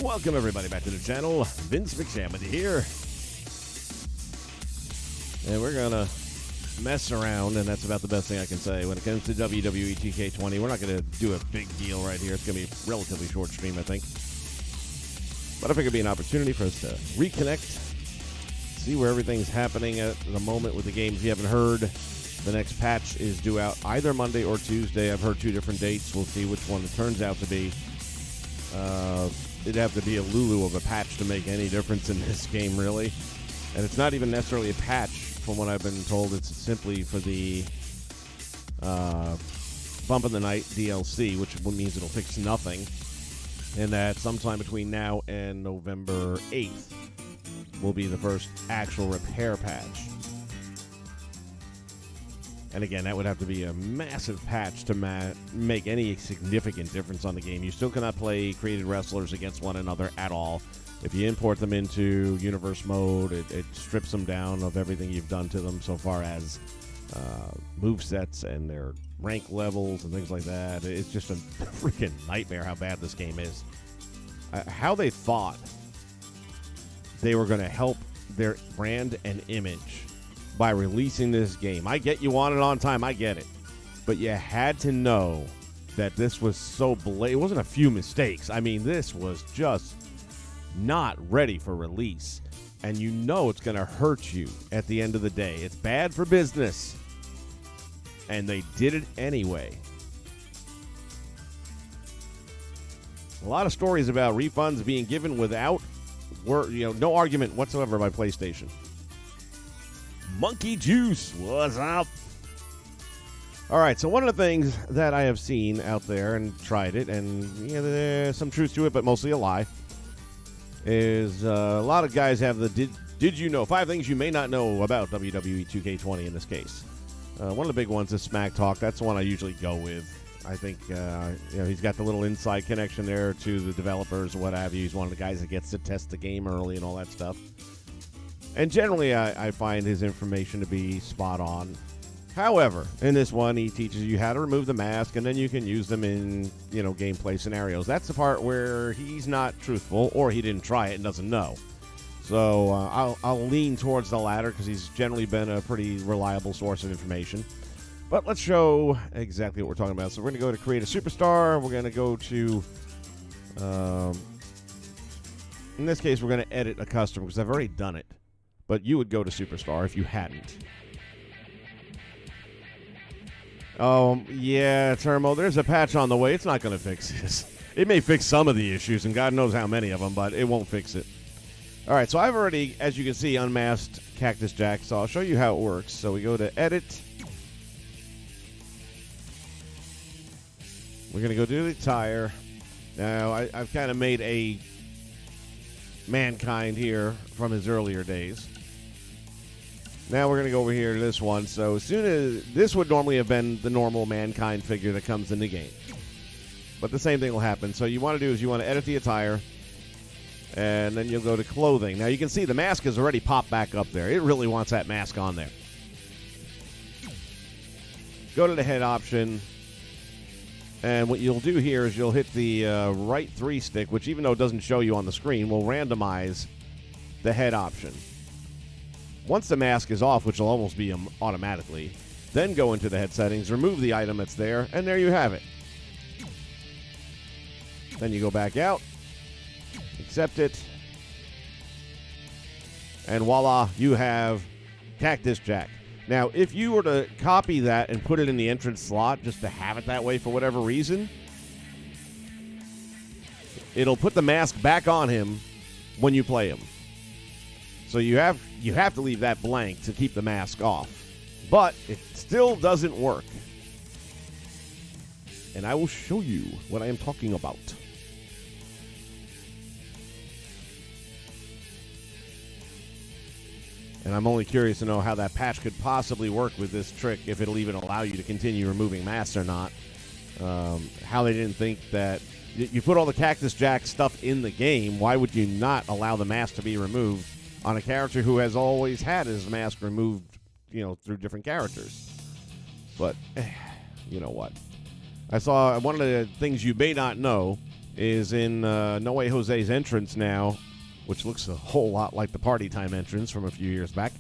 Welcome, everybody, back to the channel. Vince McShane here. And we're going to mess around, and that's about the best thing I can say. When it comes to WWE2K20, we're not going to do a big deal right here. It's going to be a relatively short stream, I think. But I think it'd be an opportunity for us to reconnect, see where everything's happening at the moment with the games you haven't heard. The next patch is due out either Monday or Tuesday. I've heard two different dates. We'll see which one it turns out to be. It'd have to be a Lulu of a patch to make any difference in this game, really. And it's not even necessarily a patch, from what I've been told. It's simply for the Bump in the Night DLC, which means it'll fix nothing. And that sometime between now and November 8th will be the first actual repair patch. And again, that would have to be a massive patch to make any significant difference on the game. You still cannot play created wrestlers against one another at all. If you import them into universe mode, it strips them down of everything you've done to them so far as movesets and their rank levels and things like that. It's just a freaking nightmare how bad this game is. How they thought they were going to help their brand and image by releasing this game. I get you want it on time. I get it. But you had to know that this was so it wasn't a few mistakes. I mean, this was just not ready for release. And you know it's going to hurt you at the end of the day. It's bad for business. And they did it anyway. A lot of stories about refunds being given without no argument whatsoever by PlayStation. Monkey Juice, what's up? All right, so one of the things that I have seen out there and tried it, and there's some truth to it, but mostly a lie, is a lot of guys have the did you know 5 things you may not know about WWE 2K20 in this case. One of the big ones is Smack Talk. That's the one I usually go with. I think he's got the little inside connection there to the developers or what have you. He's one of the guys that gets to test the game early and all that stuff. And generally, I find his information to be spot on. However, in this one, he teaches you how to remove the mask, and then you can use them in, gameplay scenarios. That's the part where he's not truthful, or he didn't try it and doesn't know. So I'll lean towards the latter, because he's generally been a pretty reliable source of information. But let's show exactly what we're talking about. So we're going to go to Create a Superstar. We're going to go to... in this case, we're going to edit a custom, because I've already done it. But you would go to Superstar if you hadn't. Oh, yeah, Termo, there's a patch on the way. It's not going to fix this. It may fix some of the issues, and God knows how many of them, but it won't fix it. All right, so I've already, as you can see, unmasked Cactus Jack, so I'll show you how it works. So we go to Edit. We're going to go do the attire. Now, I've kind of made a Mankind here from his earlier days. Now we're going to go over here to this one. So as soon as this would normally have been the normal Mankind figure that comes in the game. But the same thing will happen. So you want to do is you want to edit the attire. And then you'll go to clothing. Now you can see the mask has already popped back up there. It really wants that mask on there. Go to the head option. And what you'll do here is you'll hit the right 3 stick, which even though it doesn't show you on the screen, will randomize the head option. Once the mask is off, which will almost be automatically, then go into the head settings, remove the item that's there, and there you have it. Then you go back out, accept it, and voila, you have Cactus Jack. Now, if you were to copy that and put it in the entrance slot just to have it that way for whatever reason, it'll put the mask back on him when you play him. So you have to leave that blank to keep the mask off. But it still doesn't work. And I will show you what I am talking about. And I'm only curious to know how that patch could possibly work with this trick, if it'll even allow you to continue removing masks or not. How they didn't think that... You put all the Cactus Jack stuff in the game, why would you not allow the mask to be removed on a character who has always had his mask removed, through different characters? But, you know what? I saw one of the things you may not know is in No Way Jose's entrance now, which looks a whole lot like the Party Time entrance from a few years back.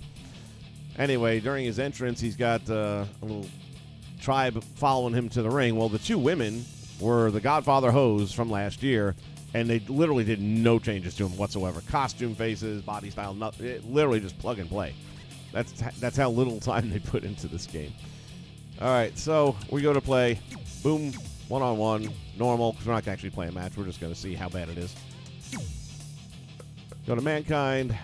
Anyway, during his entrance, he's got a little tribe following him to the ring. Well, the two women were the Godfather Hose from last year, and they literally did no changes to him whatsoever. Costume, faces, body style, nothing. It literally just plug and play. That's how little time they put into this game. All right, so we go to play. Boom, one-on-one, normal, because we're not actually playing a match. We're just going to see how bad it is. Go to Mankind.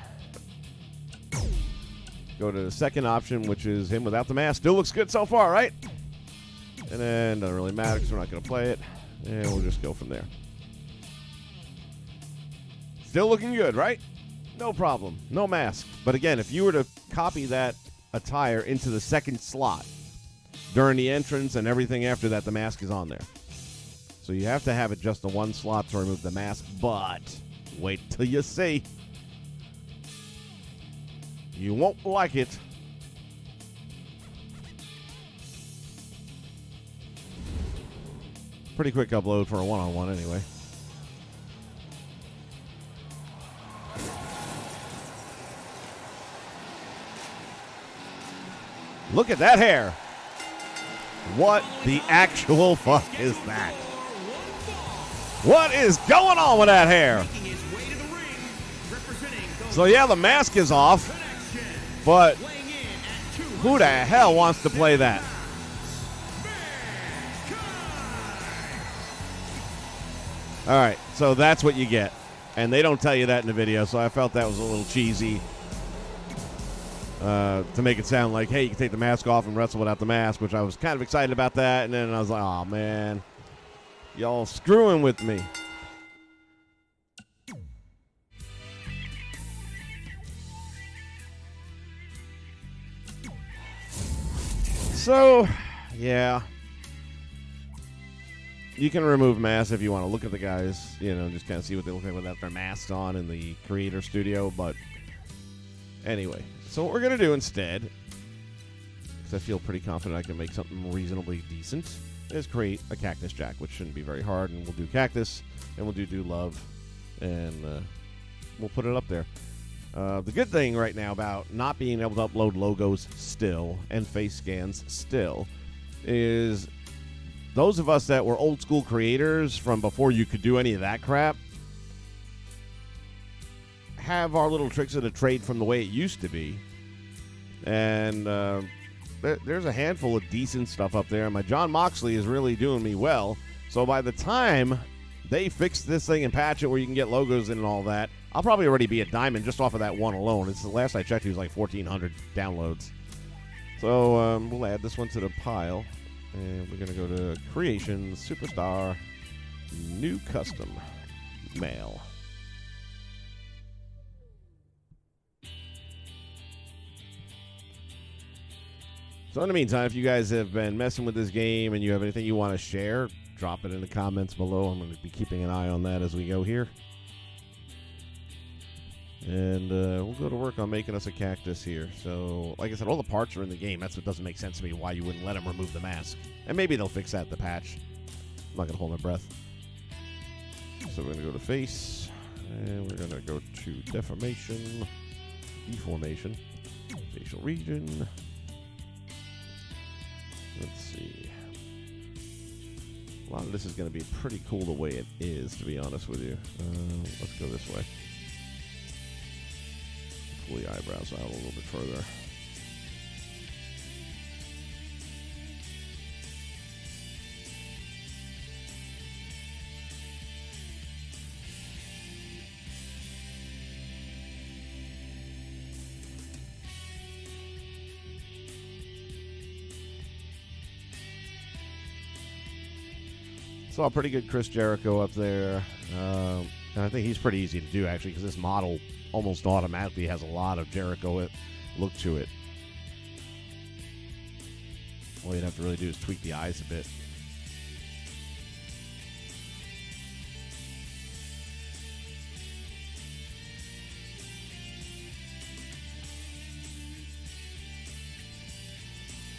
Go to the second option, which is him without the mask. Still looks good so far, right? And then doesn't really matter because we're not going to play it. And we'll just go from there. Still looking good, right? No problem. No mask. But again, if you were to copy that attire into the second slot during the entrance and everything after that, the mask is on there. So you have to have it just the one slot to remove the mask. But wait till you see. You won't like it. Pretty quick upload for a one-on-one anyway. Look at that hair. What the actual fuck is that? What is going on with that hair? So yeah, the mask is off, but who the hell wants to play that? All right, so that's what you get. And they don't tell you that in the video, so I felt that was a little cheesy to make it sound like, hey, you can take the mask off and wrestle without the mask, which I was kind of excited about that. And then I was like, oh, man, y'all screwing with me. So, yeah. You can remove masks if you want to look at the guys, you know, just kind of see what they look like without their masks on in the creator studio. But anyway, so what we're going to do instead, because I feel pretty confident I can make something reasonably decent, is create a Cactus Jack, which shouldn't be very hard. And we'll do Cactus, and we'll do Love, and we'll put it up there. The good thing right now about not being able to upload logos still and face scans still is those of us that were old school creators from before you could do any of that crap have our little tricks of the trade from the way it used to be. And there's a handful of decent stuff up there. And my John Moxley is really doing me well. So by the time they fix this thing and patch it where you can get logos in and all that, I'll probably already be a diamond just off of that one alone. It's the last I checked, it was like 1,400 downloads. So we'll add this one to the pile. And we're going to go to Creations, Superstar, New Custom, Mail. So in the meantime, if you guys have been messing with this game and you have anything you want to share, drop it in the comments below. I'm going to be keeping an eye on that as we go here. And we'll go to work on making us a cactus here. So, like I said, all the parts are in the game. That's what doesn't make sense to me, why you wouldn't let them remove the mask. And maybe they'll fix that in the patch. I'm not going to hold my breath. So we're going to go to face. And we're going to go to deformation. Deformation. Facial region. Let's see. A lot of this is going to be pretty cool the way it is, to be honest with you. Let's go this way. Pull the eyebrows out a little bit further. Saw a pretty good Chris Jericho up there. And I think he's pretty easy to do, actually, because this model almost automatically has a lot of Jericho look to it. All you'd have to really do is tweak the eyes a bit.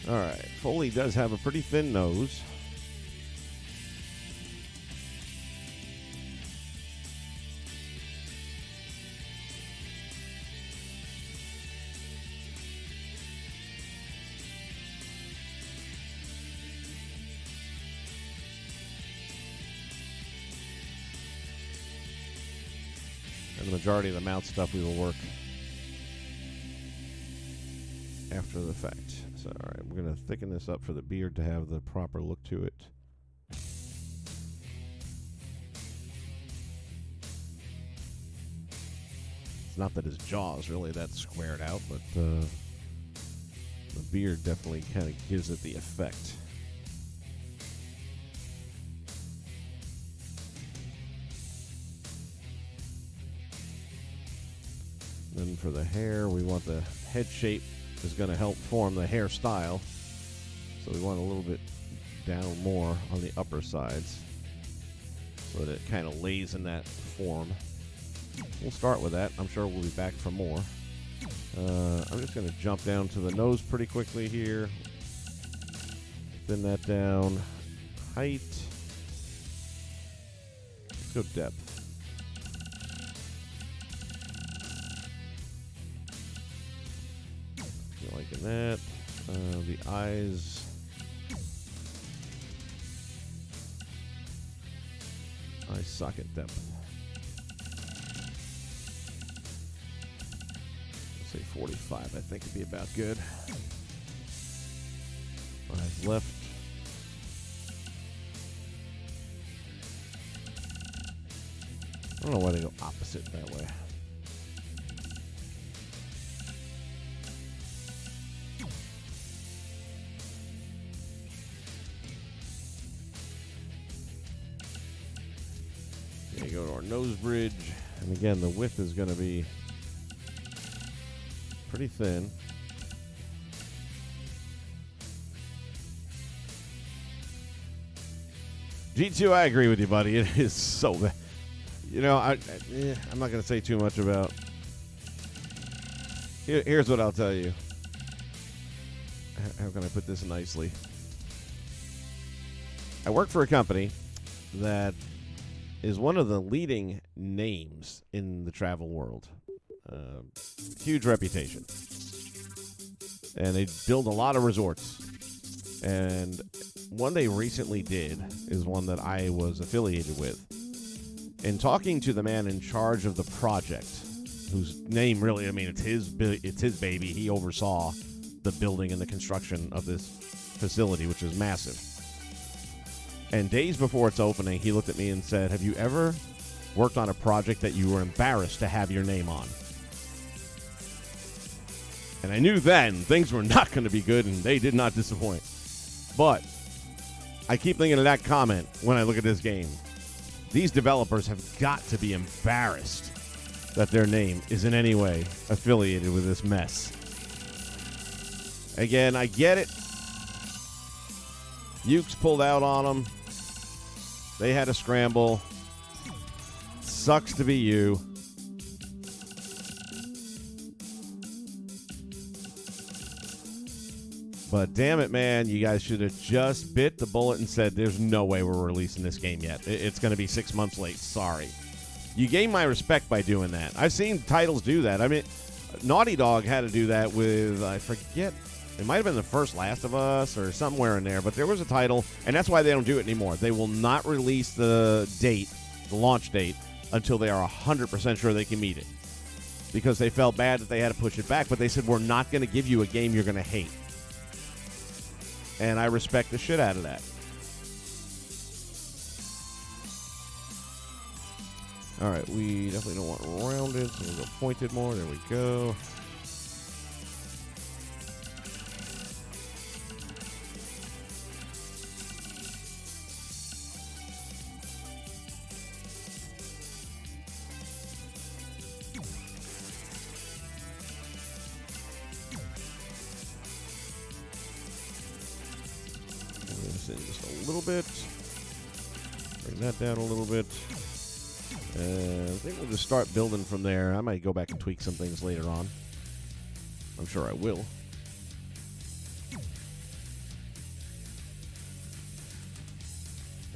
All right, Foley does have a pretty thin nose. And the majority of the mount stuff we will work after the fact. So, all right, we're going to thicken this up for the beard to have the proper look to it. It's not that his jaw is really that squared out, but the beard definitely kind of gives it the effect. Then for the hair, we want the head shape is going to help form the hairstyle. So we want a little bit down more on the upper sides so that it kind of lays in that form. We'll start with that. I'm sure we'll be back for more. I'm just going to jump down to the nose pretty quickly here. Thin that down. Height. Let's go depth. Liking that. The eyes. Eye socket depth. Let's say 45. I think would be about good. Eyes left. I don't know why they go opposite that way. Go to our nose bridge, and again the width is going to be pretty thin. G2, I agree with you, buddy. It is so bad. You know, I'm not going to say too much about. Here's what I'll tell you. How can I put this nicely? I work for a company that is one of the leading names in the travel world. Huge reputation. And they build a lot of resorts. And one they recently did is one that I was affiliated with. In talking to the man in charge of the project, whose name really, I mean, it's his baby. He oversaw the building and the construction of this facility, which is massive. And days before its opening, he looked at me and said, "Have you ever worked on a project that you were embarrassed to have your name on?" And I knew then things were not going to be good, and they did not disappoint. But I keep thinking of that comment when I look at this game. These developers have got to be embarrassed that their name is in any way affiliated with this mess. Again, I get it. Ukes pulled out on them. They had a scramble. Sucks to be you. But damn it, man, you guys should have just bit the bullet and said, there's no way we're releasing this game yet. It's going to be 6 months late. Sorry. You gained my respect by doing that. I've seen titles do that. I mean, Naughty Dog had to do that with, I forget, it might have been the first Last of Us or somewhere in there, but there was a title, and that's why they don't do it anymore. They will not release the date, the launch date, until they are 100% sure they can meet it. Because they felt bad that they had to push it back, but they said, we're not going to give you a game you're going to hate. And I respect the shit out of that. All right, we definitely don't want rounded, so we'll go pointed more. There we go. Just a little bit. Bring that down a little bit. I think we'll just start building from there. I might go back and tweak some things later on. I'm sure I will.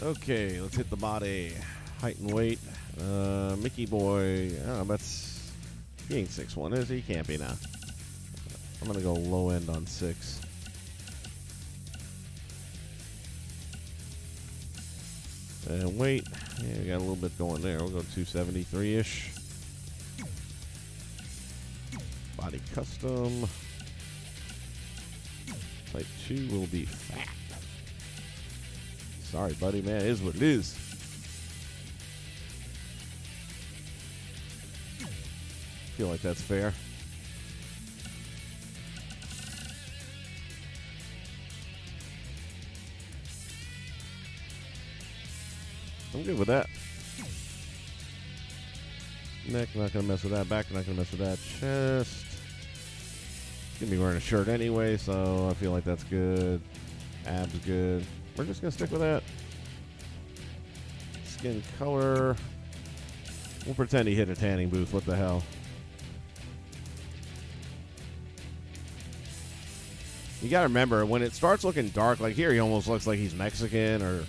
Okay, let's hit the body. Height and weight. Mickey boy. Oh, that's... He ain't 6'1", is he? He can't be now. I'm going to go low end on 6. And weight, yeah, we got a little bit going there. We'll go 273-ish. Body custom. Type 2 will be fat. Sorry, buddy, man. It is what it is. Feel like that's fair. I'm good with that. Neck, not going to mess with that. Back, not going to mess with that. Chest. Gonna be wearing a shirt anyway, so I feel like that's good. Abs good. We're just gonna stick with that. Skin color. We'll pretend he hit a tanning booth. What the hell? You gotta remember, when it starts looking dark, like here he almost looks like he's Mexican or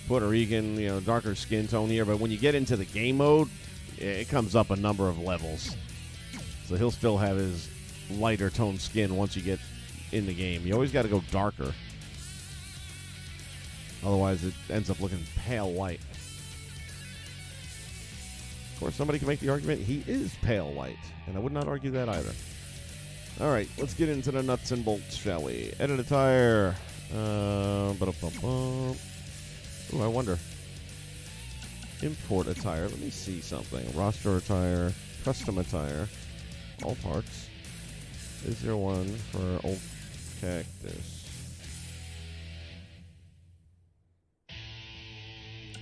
Puerto Rican, you know, darker skin tone here. But when you get into the game mode, it comes up a number of levels. So he'll still have his lighter toned skin once you get in the game. You always got to go darker. Otherwise, it ends up looking pale white. Of course, somebody can make the argument he is pale white, and I would not argue that either. All right, let's get into the nuts and bolts, shall we? Edit attire. Ooh, I wonder. Import attire. Let me see something. Roster attire. Custom attire. All parts. Is there one for old Cactus?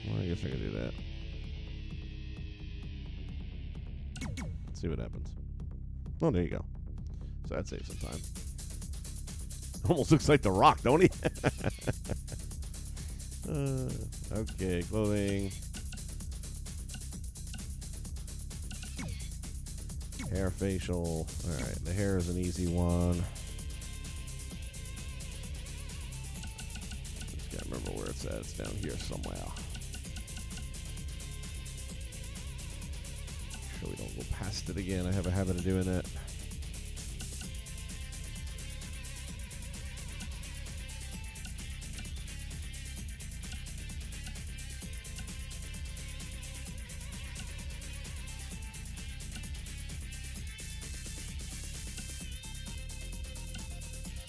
Well, I guess I can do that. Let's see what happens. Oh, there you go. So that saves some time. Almost looks like The Rock, don't he? Okay, clothing. Hair, facial. Alright, the hair is an easy one. Just gotta remember where it's at. It's down here somewhere. Make sure we don't go past it again. I have a habit of doing that.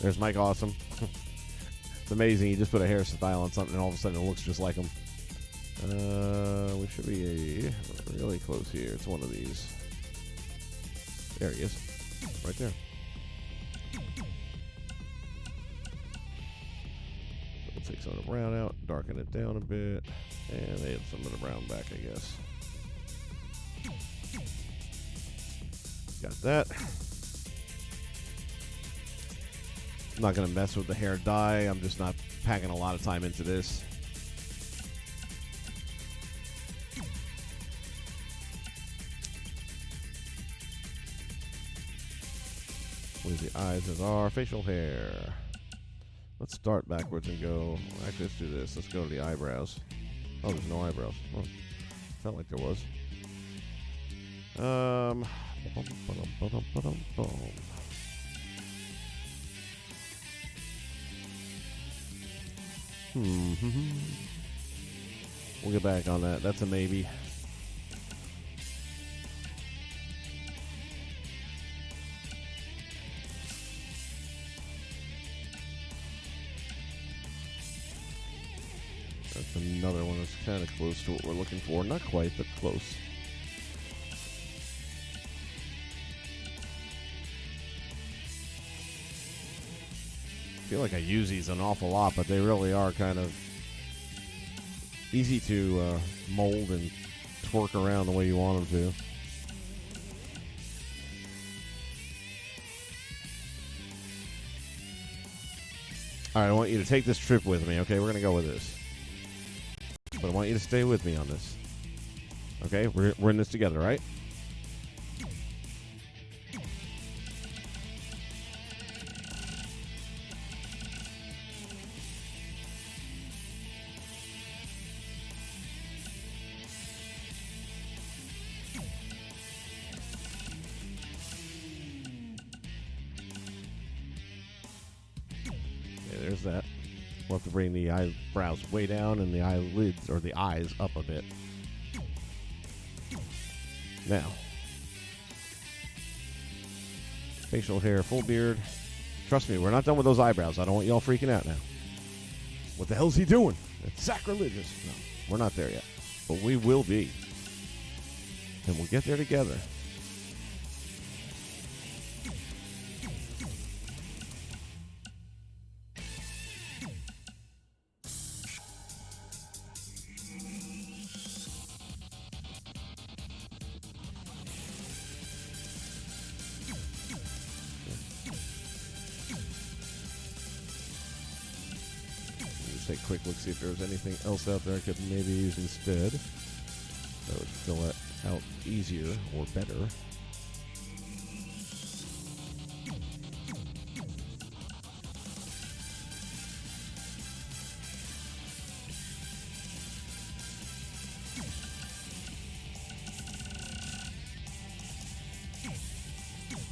There's Mike Awesome. It's amazing. You just put a hairstyle on something and all of a sudden it looks just like him. We should be really close here. It's one of these. There he is. Right there. So we'll take some of the brown out, darken it down a bit, and add some of the brown back, I guess. Got that. I'm not going to mess with the hair dye. I'm just not packing a lot of time into this. Where's the eyes as our facial hair? Let's start backwards and go. Actually, let's do this. Let's go to the eyebrows. Oh, there's no eyebrows. Oh, felt like there was. We'll get back on that. That's a maybe. That's another one that's kind of close to what we're looking for. Not quite, but close. I feel like I use these an awful lot, but they really are kind of easy to mold and twerk around the way you want them to. All right, I want you to take this trip with me, okay? We're going to go with this. But I want you to stay with me on this. Okay? We're in this together, right? There's that. We'll have to bring the eyebrows way down and the eyelids or the eyes up a bit. Now, Facial hair, full beard. Trust me, we're not done with those eyebrows. I don't want y'all freaking out now. What the hell's he doing? It's sacrilegious. No, we're not there yet. But we will be. And we'll get there together. Take a quick look, see if there's anything else out there I could maybe use instead. That would fill it out easier or better.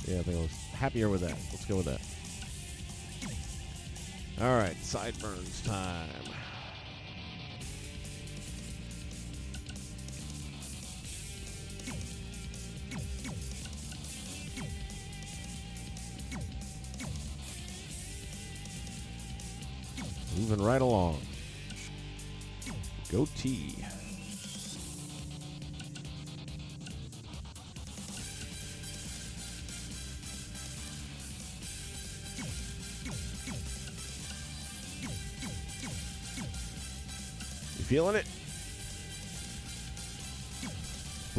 Yeah, I think I was happier with that. Let's go with that. All right, sideburns time. Moving right along. Goatee. Feeling it?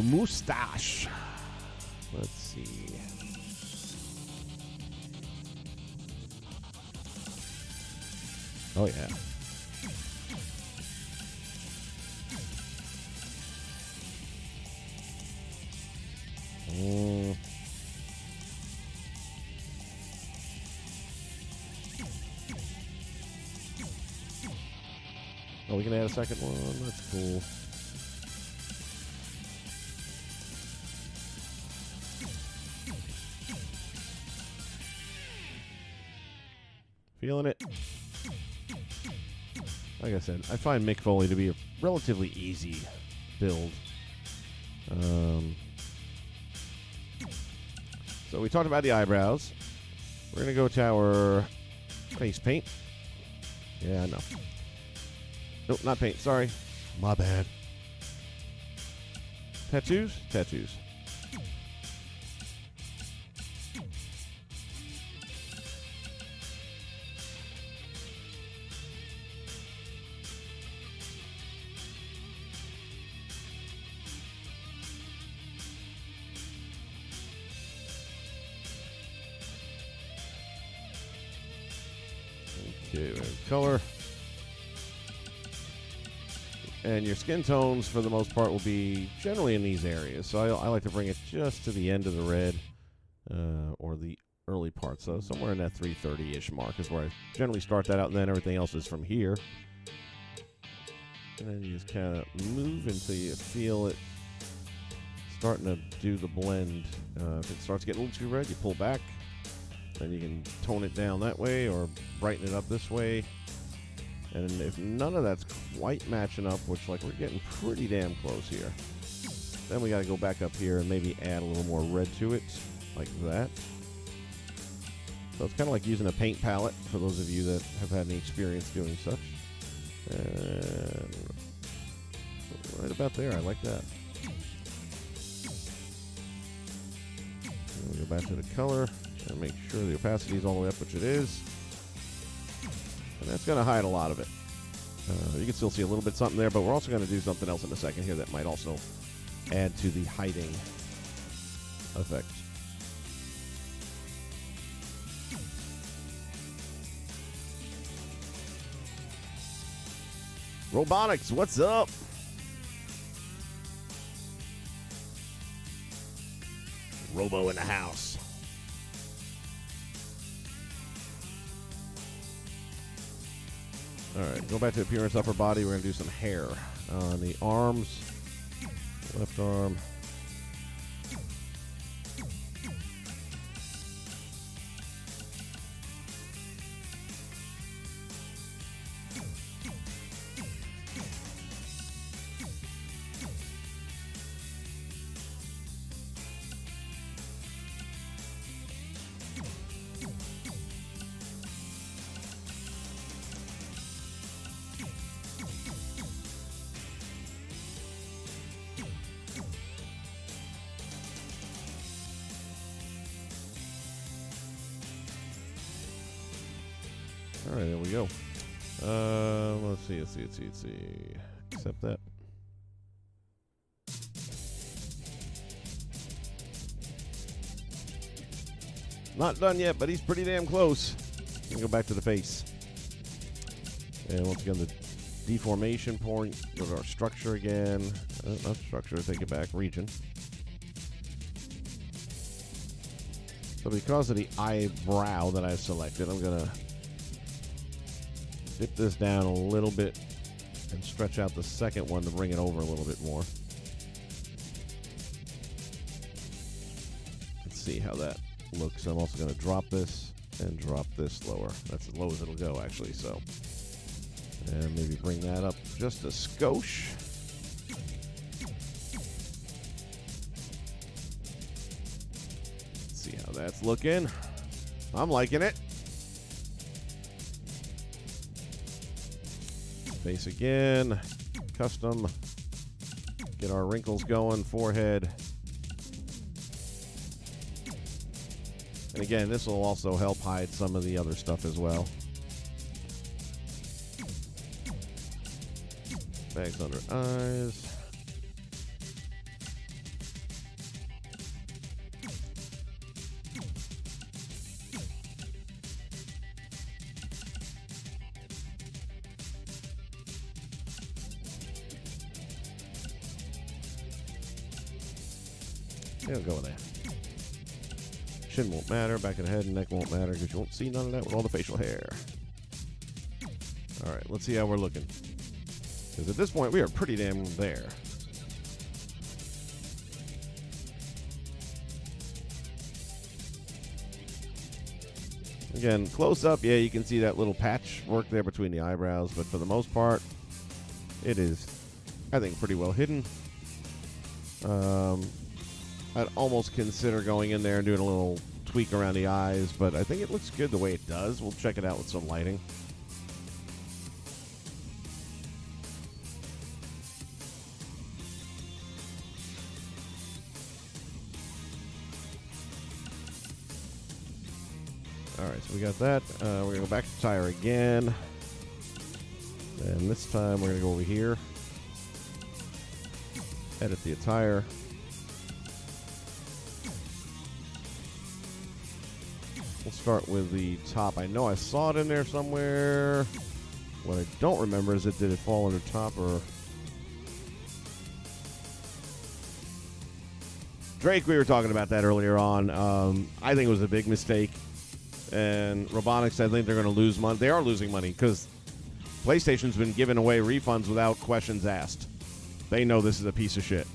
Moustache. Let's see. Oh, yeah. Oh, we can add a second one. That's cool. Feeling it. Like I said, I find Mick Foley to be a relatively easy build. So we talked about the eyebrows. We're going to go to our face paint. Yeah, I know. Nope, not paint. Sorry. My bad. Tattoos? Tattoos. Okay, color. And your skin tones, for the most part, will be generally in these areas. So I like to bring it just to the end of the red or the early part. So somewhere in that 330-ish mark is where I generally start that out, and then everything else is from here. And then you just kind of move until you feel it starting to do the blend. If it starts getting a little too red, you pull back. Then you can tone it down that way or brighten it up this way. And if none of that's quite matching up, which, like, we're getting pretty damn close here, then we got to go back up here and maybe add a little more red to it, like that. So it's kind of like using a paint palette, for those of you that have had any experience doing such. And right about there, I like that. And we'll go back to the color and make sure the opacity is all the way up, which it is. And that's going to hide a lot of it. You can still see a little bit something there, but we're also going to do something else in a second here that might also add to the hiding effect. Robotics, what's up? Robo in the house. All right, go back to appearance, upper body. We're going to do some hair on the arms, left arm. All right, there we go. Let's see. Accept that. Not done yet, but he's pretty damn close. We'll go back to the face. And once again, the deformation point. Go to our structure again. Not structure, take it back. Region. So because of the eyebrow that I've selected, I'm going to dip this down a little bit and stretch out the second one to bring it over a little bit more. Let's see how that looks. I'm also going to drop this and drop this lower. That's as low as it'll go, actually. So, and maybe bring that up just a skosh. Let's see how that's looking. I'm liking it. Face again. Custom. Get our wrinkles going. Forehead. And again, this will also help hide some of the other stuff as well. Bags under eyes. Yeah, we'll go with that. Chin won't matter. Back of the head and neck won't matter because you won't see none of that with all the facial hair. All right, let's see how we're looking. Because at this point, we are pretty damn there. Again, close up, yeah, you can see that little patch work there between the eyebrows. But for the most part, it is, I think, pretty well hidden. I'd almost consider going in there and doing a little tweak around the eyes, but I think it looks good the way it does. We'll check it out with some lighting. All right, so we got that. We're going to go back to attire again. And this time we're going to go over here. Edit the attire. We'll start with the top. I know I saw it in there somewhere. What I don't remember is did it fall under top or... Drake, we were talking about that earlier on. I think it was a big mistake. And Robotics, I think they're going to lose money. They are losing money because PlayStation's been giving away refunds without questions asked. They know this is a piece of shit.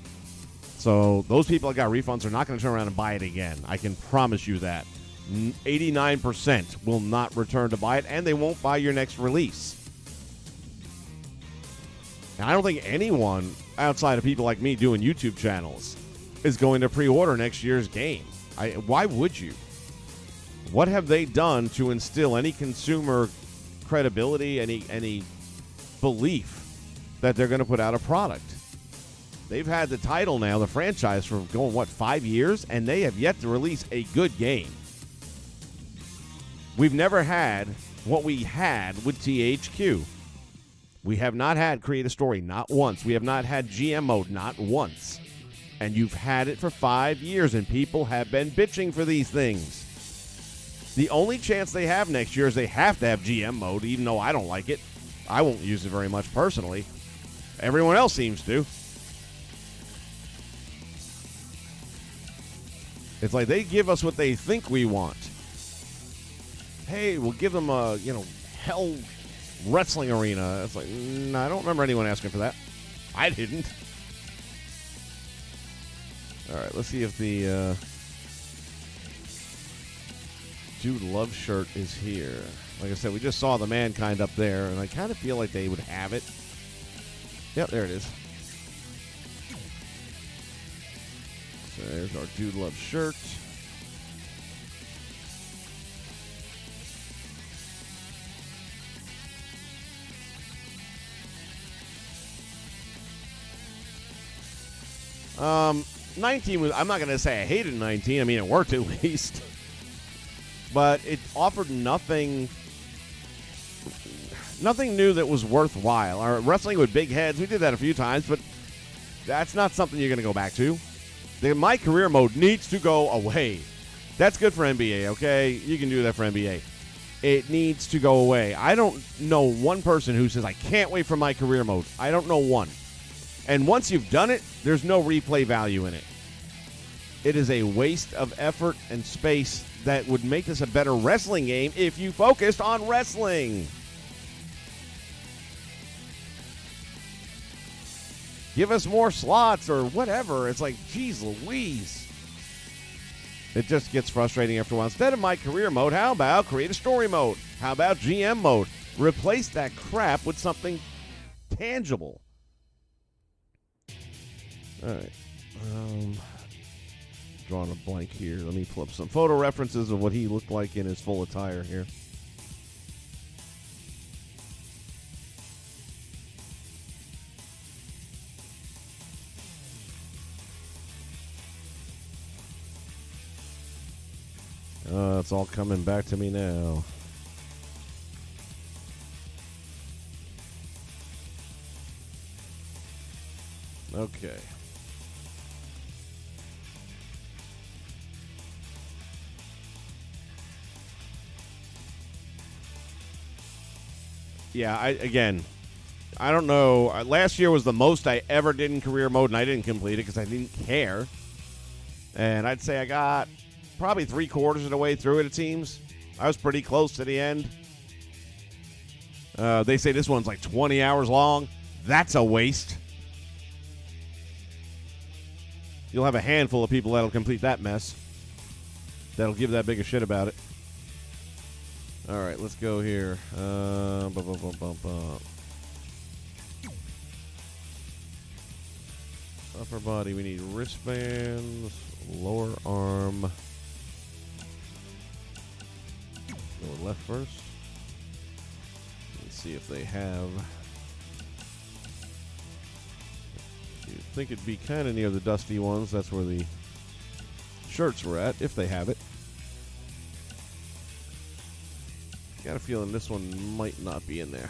So those people that got refunds are not going to turn around and buy it again. I can promise you that. 89% will not return to buy it, and they won't buy your next release. And I don't think anyone outside of people like me doing YouTube channels is going to pre-order next year's game. Why would you? What have they done to instill any consumer credibility, any belief that they're going to put out a product? They've had the title now, the franchise, for going, 5 years? And they have yet to release a good game. We've never had what we had with THQ. We have not had Create a Story, not once. We have not had GM mode, not once. And you've had it for 5 years, and people have been bitching for these things. The only chance they have next year is they have to have GM mode, even though I don't like it. I won't use it very much personally. Everyone else seems to. It's like they give us what they think we want. Hey, we'll give them a, hell wrestling arena. It's like, I don't remember anyone asking for that. I didn't. All right, let's see if the Dude Love shirt is here. Like I said, we just saw the Mankind up there, and I kind of feel like they would have it. Yep, there it is. So there's our Dude Love shirt. Um, 19 was, I'm not going to say I hated 19. I mean, it worked at least. But it offered nothing nothing new that was worthwhile. Or wrestling with big heads, we did that a few times, but that's not something you're going to go back to. The My Career mode needs to go away. That's good for NBA, okay? You can do that for NBA. It needs to go away. I don't know one person who says, I can't wait for My Career mode. I don't know one. And once you've done it, there's no replay value in it. It is a waste of effort and space that would make this a better wrestling game if you focused on wrestling. Give us more slots or whatever. It's like, geez Louise. It just gets frustrating after a while. Instead of My Career mode, how about create a story mode? How about GM mode? Replace that crap with something tangible. All right. Drawing a blank here. Let me pull up some photo references of what he looked like in his full attire here. It's all coming back to me now. Okay. Yeah, I don't know. Last year was the most I ever did in career mode, and I didn't complete it because I didn't care. And I'd say I got probably 3/4 of the way through it seems. I was pretty close to the end. They say this one's like 20 hours long. That's a waste. You'll have a handful of people that'll complete that mess. That'll give that big a shit about it. All right, let's go here. Upper body, we need wristbands, lower arm. Go left first. Let's see if they have. You'd think it'd be kind of near the dusty ones. That's where the shirts were at, if they have it. Got a feeling this one might not be in there.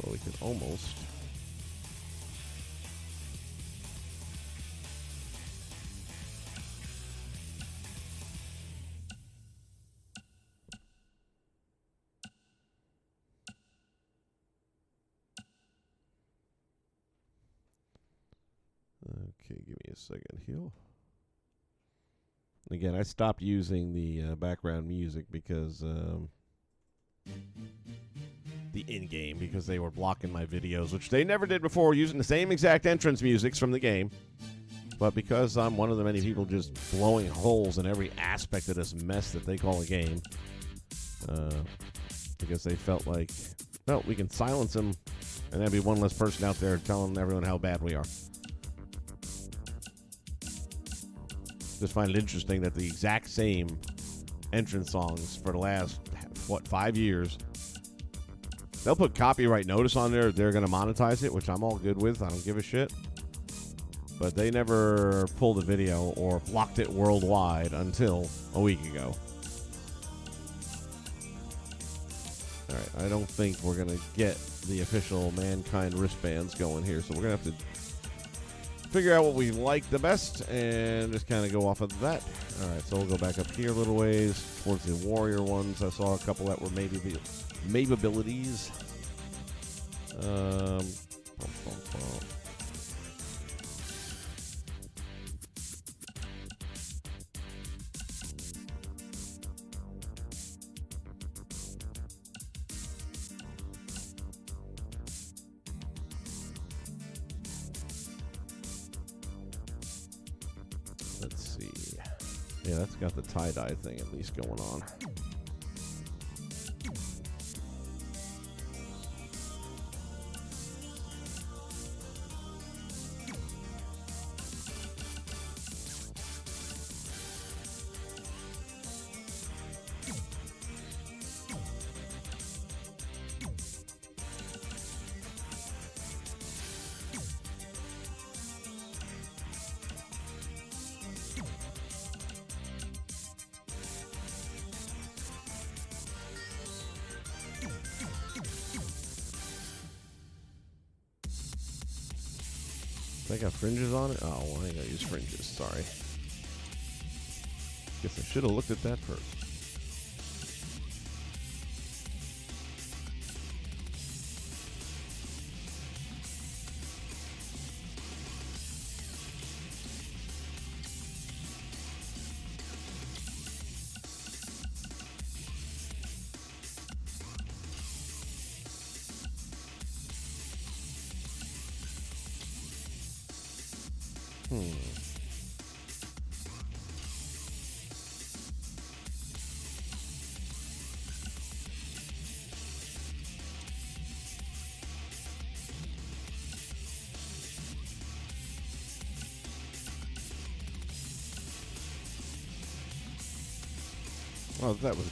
Well, we could almost. Okay, give me a second here. Again, I stopped using the background music because the in-game, because they were blocking my videos, which they never did before, using the same exact entrance musics from the game. But because I'm one of the many people just blowing holes in every aspect of this mess that they call a game, because they felt like, well, we can silence them, and there'd be one less person out there telling everyone how bad we are. Just find it interesting that the exact same entrance songs for the last, 5 years, they'll put copyright notice on there. They're going to monetize it, which I'm all good with. I don't give a shit. But they never pulled a video or blocked it worldwide until a week ago. All right, I don't think we're going to get the official Mankind wristbands going here, so we're going to have to figure out what we like the best and just kind of go off of that. All right, so we'll go back up here a little ways towards the warrior ones. I saw a couple that were maybe abilities. Let's see. Yeah, that's got the tie-dye thing at least going on. They got fringes on it? Oh, well, I ain't gonna use fringes. Sorry. Guess I should have looked at that first. Oh, that was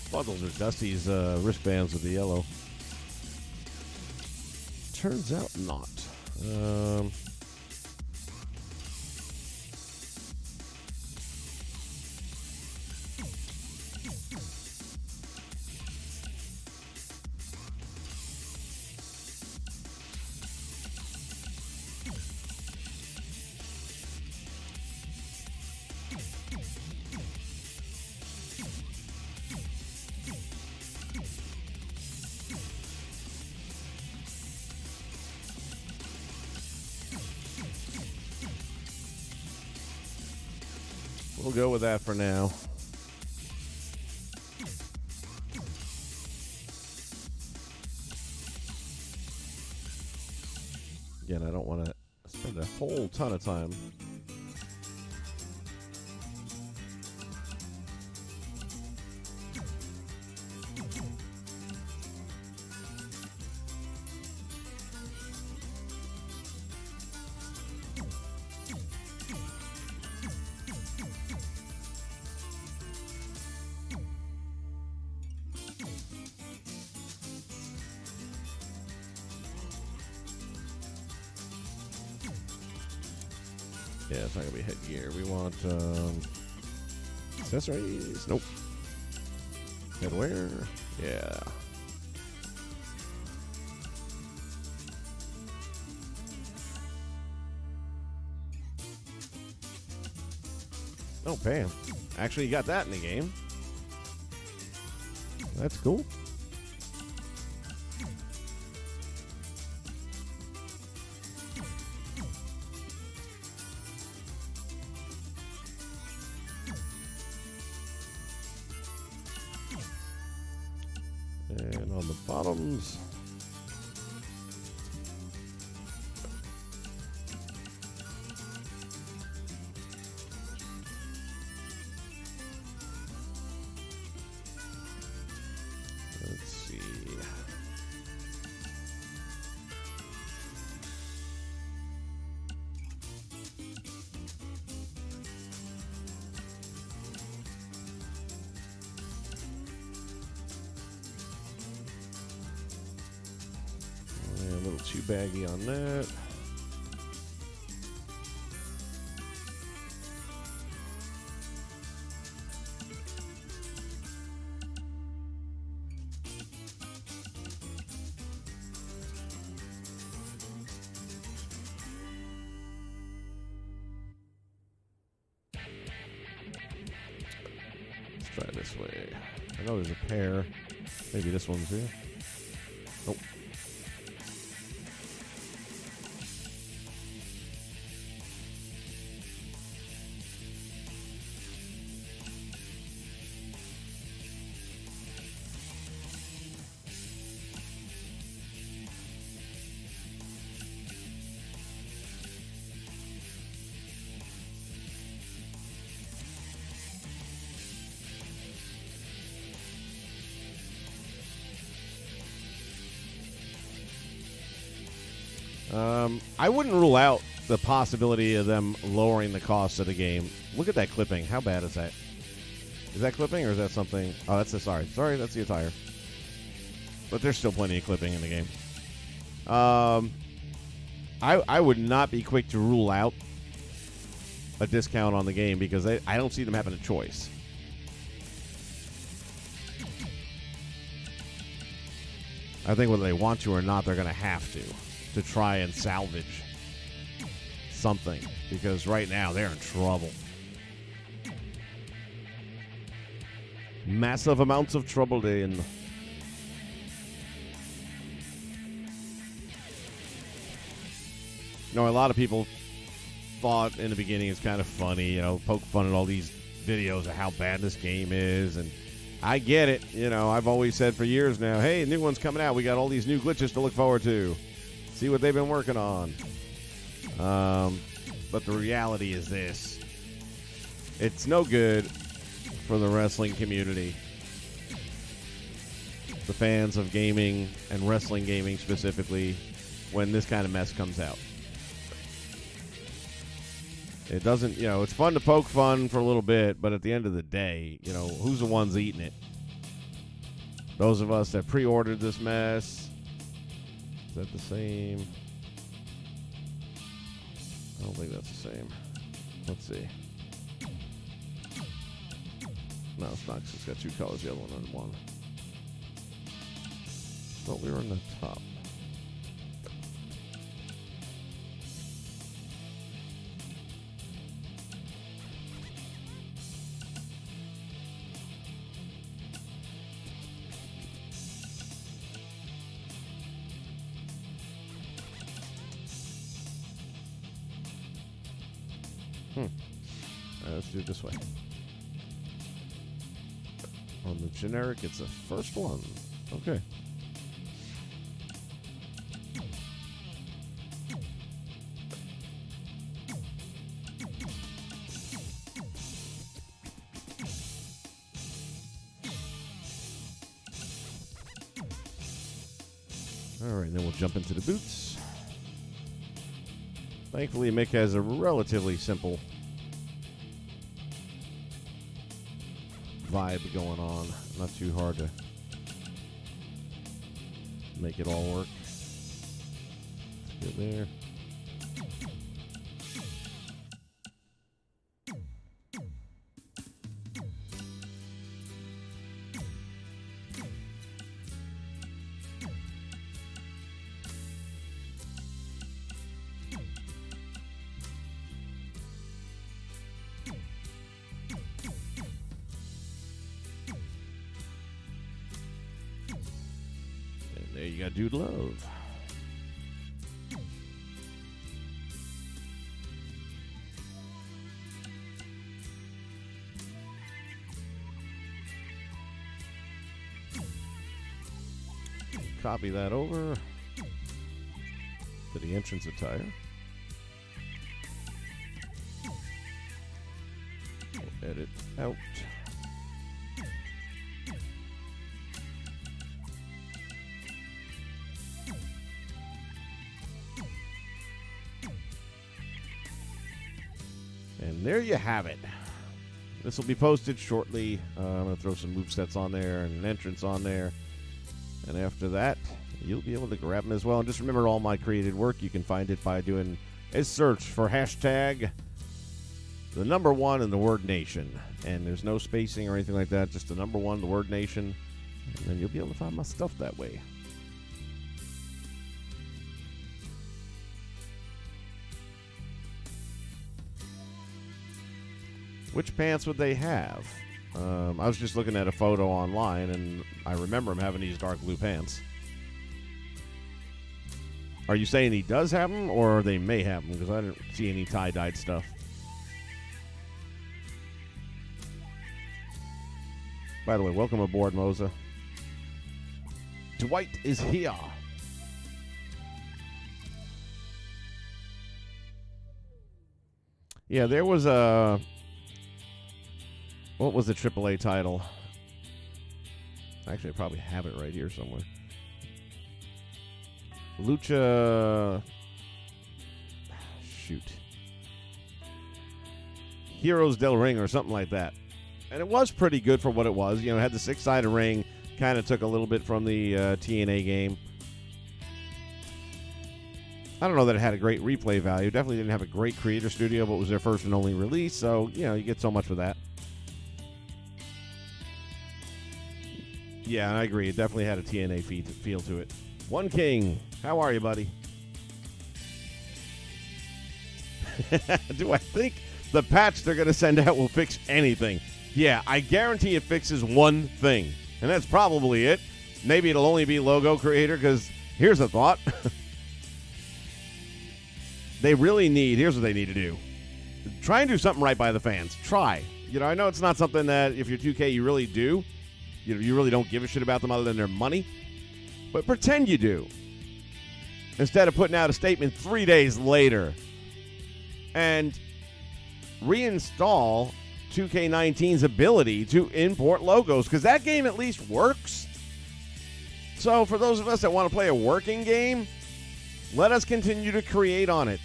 thought those are Dusty's wristbands with the yellow. Turns out not. We'll go with that for now. Again, I don't want to spend a whole ton of time. Yeah, it's not going to be headgear. We want accessories. Nope. Headwear. Yeah. Oh, bam. Actually, you got that in the game. That's cool. And on the bottoms, let's see. A little too baggy on that. Let's try it this way. I know there's a pair. Maybe this one's here. Nope. I wouldn't rule out the possibility of them lowering the cost of the game. Look at that clipping. How bad is that? Is that clipping or is that something? Oh, that's the sorry, that's the attire. But there's still plenty of clipping in the game. I would not be quick to rule out a discount on the game because I don't see them having a choice. I think whether they want to or not, they're going to have to try and salvage something, because right now they're in trouble. Massive amounts of trouble in. You know, a lot of people thought in the beginning it's kind of funny, poke fun at all these videos of how bad this game is, and I get it. I've always said for years now, hey, new one's coming out. We got all these new glitches to look forward to. See what they've been working on. But the reality is this. It's no good for the wrestling community. The fans of gaming and wrestling gaming specifically, when this kind of mess comes out. It doesn't, it's fun to poke fun for a little bit, but at the end of the day, who's the ones eating it? Those of us that pre-ordered this mess. Is that the same? I don't think that's the same. Let's see. No, it's not, 'cause it's got two colors, the other one on one. But we were in the top. Let's do it this way. On the generic, it's the first one. Okay. All right, then we'll jump into the boots. Thankfully, Mick has a relatively simple vibe going on. Not too hard to make it all work. Let's go there. There you got Dude Love. Copy that over to the entrance attire. We'll edit out. And there you have it. This will be posted shortly. I'm going to throw some movesets on there and an entrance on there. And after that, you'll be able to grab them as well. And just remember, all my created work, you can find it by doing a search for hashtag the number one and the word nation. And there's no spacing or anything like that, just the number one, the word nation. And then you'll be able to find my stuff that way. Which pants would they have? I was just looking at a photo online, and I remember him having these dark blue pants. Are you saying he does have them, or they may have them? Because I didn't see any tie-dyed stuff. By the way, welcome aboard, Moza. Dwight is here. Yeah, there was a... What was the AAA title? Actually, I probably have it right here somewhere. Lucha... Shoot. Heroes del Ring or something like that. And it was pretty good for what it was. You know, it had the six-sided ring. Kind of took a little bit from the TNA game. I don't know that it had a great replay value. Definitely didn't have a great creator studio, but it was their first and only release. So, you know, you get so much for that. Yeah, and I agree. It definitely had a TNA feel to it. One King, how are you, buddy? Do I think the patch they're going to send out will fix anything? Yeah, I guarantee it fixes one thing, and that's probably it. Maybe it'll only be logo creator, because here's a thought. They really need, here's what they need to do. Try and do something right by the fans. Try. I know it's not something that if you're 2K you really do. You really don't give a shit about them other than their money. But pretend you do. Instead of putting out a statement 3 days later. And reinstall 2K19's ability to import logos, because that game at least works. So for those of us that want to play a working game, let us continue to create on it.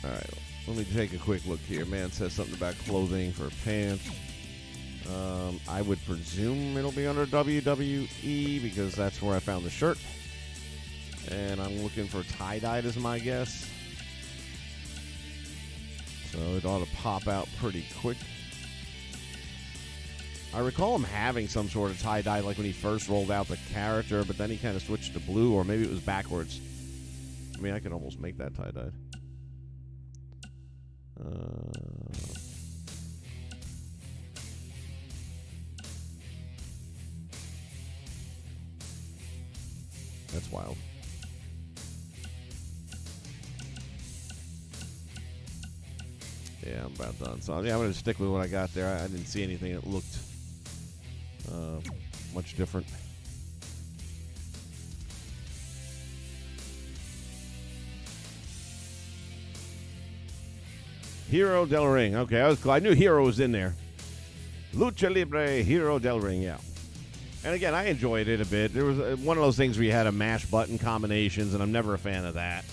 All right, let me take a quick look here. Man says something about clothing for pants. I would presume it'll be under WWE because that's where I found the shirt. And I'm looking for tie-dyed as my guess. So it ought to pop out pretty quick. I recall him having some sort of tie-dye like when he first rolled out the character, but then he kind of switched to blue, or maybe it was backwards. I mean, I could almost make that tie-dyed. That's wild. Yeah, I'm about done. So, yeah, I'm going to stick with what I got there. I didn't see anything that looked much different. Hero del Ring. Okay, I knew Hero was in there. Lucha Libre Hero del Ring, yeah. And again, I enjoyed it a bit. There was one of those things where you had to mash button combinations, and I'm never a fan of that.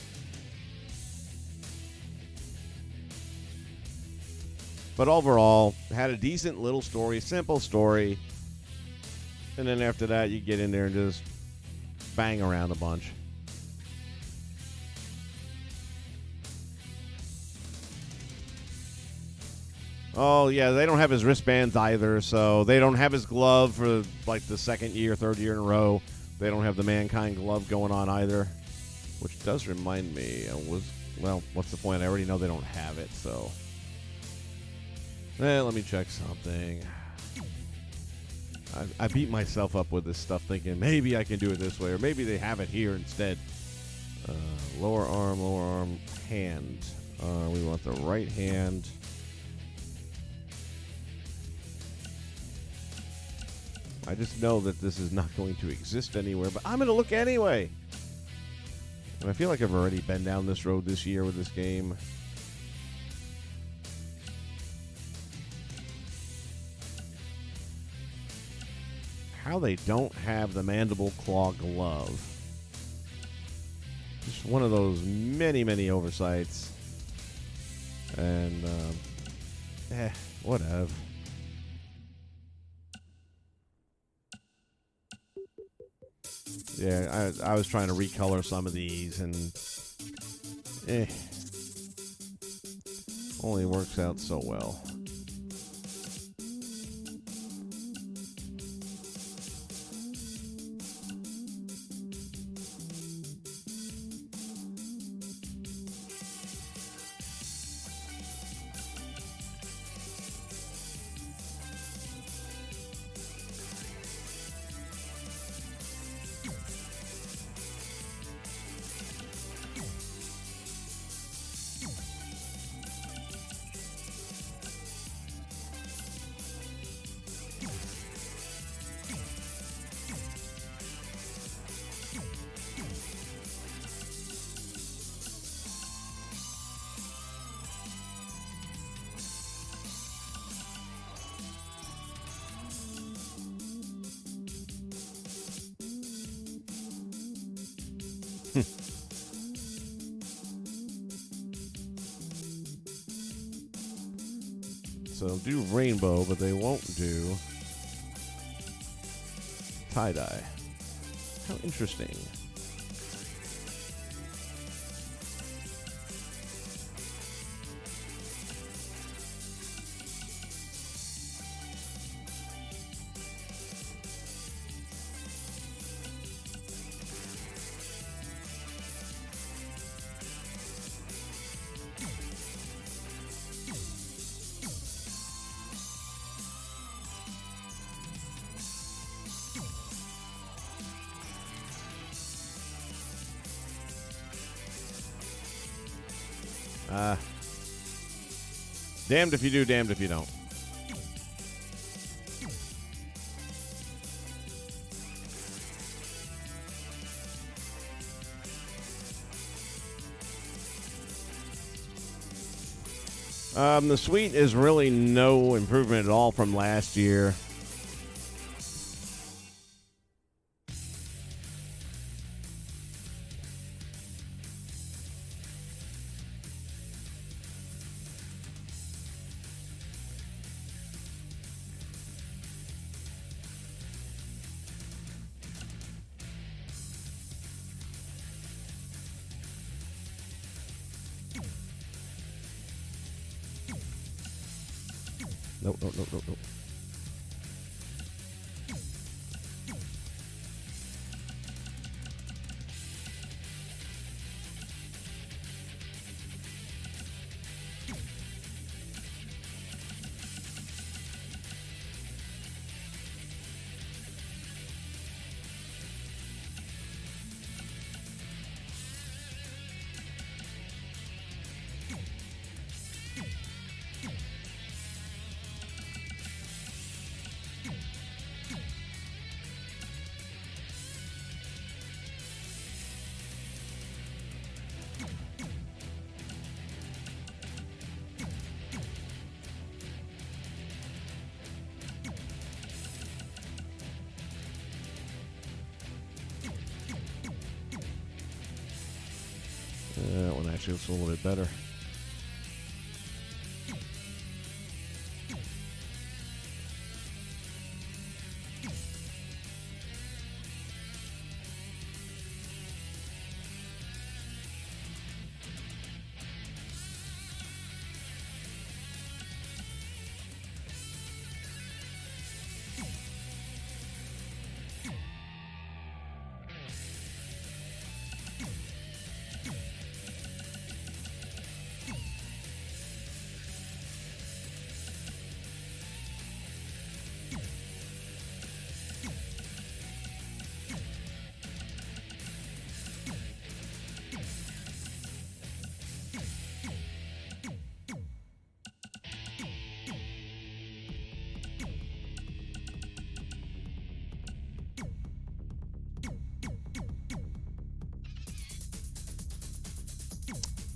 But overall, had a decent little story, simple story. And then after that, you get in there and just bang around a bunch. Oh, yeah, they don't have his wristbands either, so they don't have his glove for, like, the second year, third year in a row. They don't have the Mankind glove going on either, which does remind me, well, what's the point? I already know they don't have it, so. Let me check something. I beat myself up with this stuff thinking maybe I can do it this way, or maybe they have it here instead. Lower arm, hand. We want the right hand. I just know that this is not going to exist anywhere, but I'm going to look anyway. And I feel like I've already been down this road this year with this game. How they don't have the mandible claw glove. Just one of those many, many oversights. And, whatever. Yeah, I was trying to recolor some of these, and only works out so well. So they'll do rainbow, but they won't do tie-dye. How interesting. Damned if you do, damned if you don't. The suite is really no improvement at all from last year. Nope. That one actually looks a little bit better.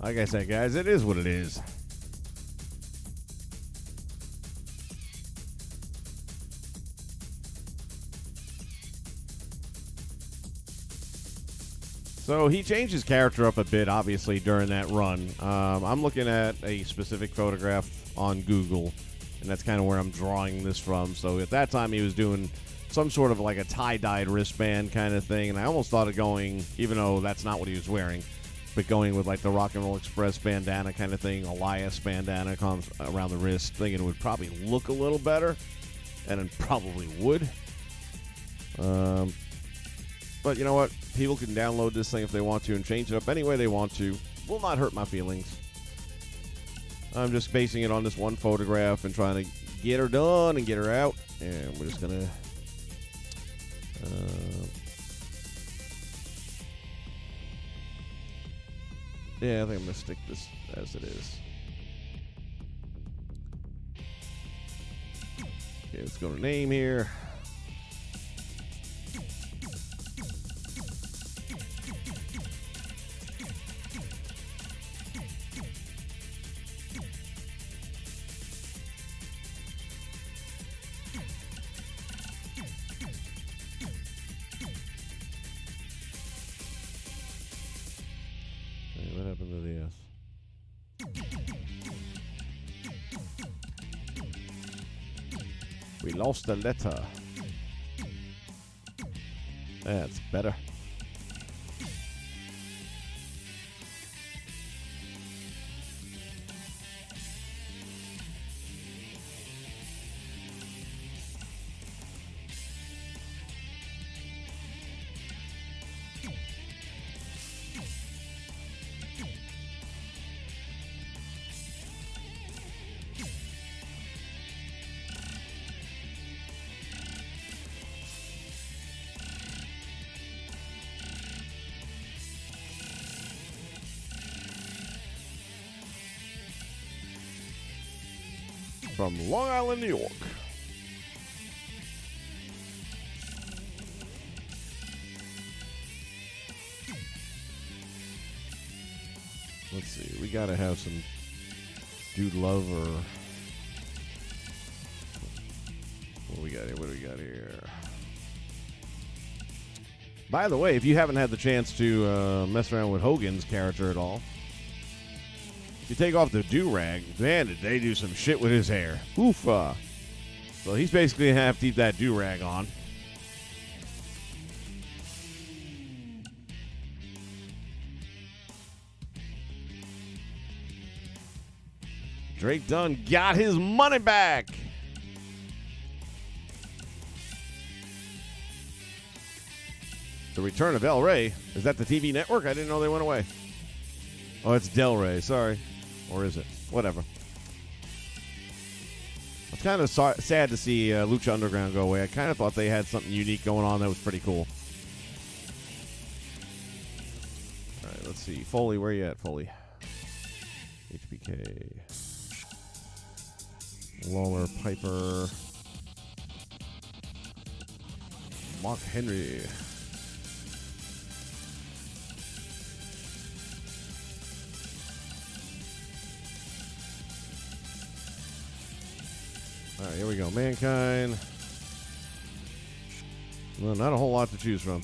Like I said, guys, it is what it is. So he changed his character up a bit, obviously, during that run. I'm looking at a specific photograph on Google, and that's kind of where I'm drawing this from. So at that time, he was doing some sort of like a tie-dyed wristband kind of thing, and I almost thought of going, even though that's not what he was wearing, but going with like the Rock and Roll Express bandana kind of thing, Elias bandana around the wrist, thinking it would probably look a little better, and it probably would. But you know what? People can download this thing if they want to and change it up any way they want to. Will not hurt my feelings. I'm just basing it on this one photograph and trying to get her done and get her out. And we're just going to... yeah, I think I'm going to stick this as it is. Okay, let's go to name here. What happened to the S? We lost the letter. That's better. from Long Island, New York. Let's see. We got to have some Dude Love or... What do we got here? What do we got here? By the way, if you haven't had the chance to mess around with Hogan's character at all, if you take off the do-rag, man, did they do some shit with his hair. Oofa. So he's basically going to have to keep that do-rag on. Drake Dunn got his money back. The return of El Rey. Is that the TV network? I didn't know they went away. Oh, it's Del Rey. Sorry. Or is it? Whatever. It's kind of sad to see Lucha Underground go away. I kind of thought they had something unique going on that was pretty cool. All right, let's see. Foley, where you at, Foley? HBK. Lawler, Piper. Mark Henry. All right, here we go. Mankind. Well, not a whole lot to choose from.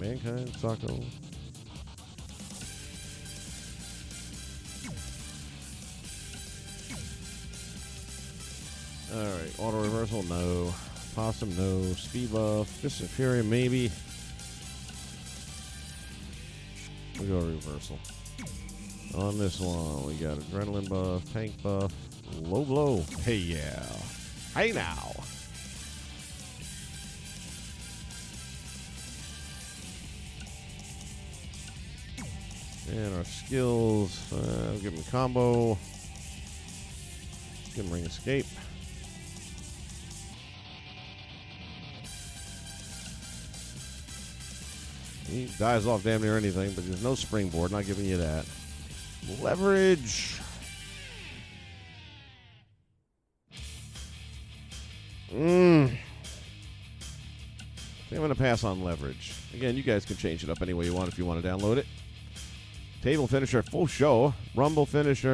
Mankind, Socko. Alright, auto reversal, no. Possum, no. Speed buff. Fist of Fury, maybe. We go reversal. On this one, we got adrenaline buff, tank buff, low blow. Hey, yeah. Hey, now. And our skills, give him combo. Give him ring escape. He dies off damn near anything, but there's no springboard. Not giving you that. Leverage. I'm going to pass on leverage. Again, you guys can change it up any way you want if you want to download it. Table finisher, full show. Rumble finisher.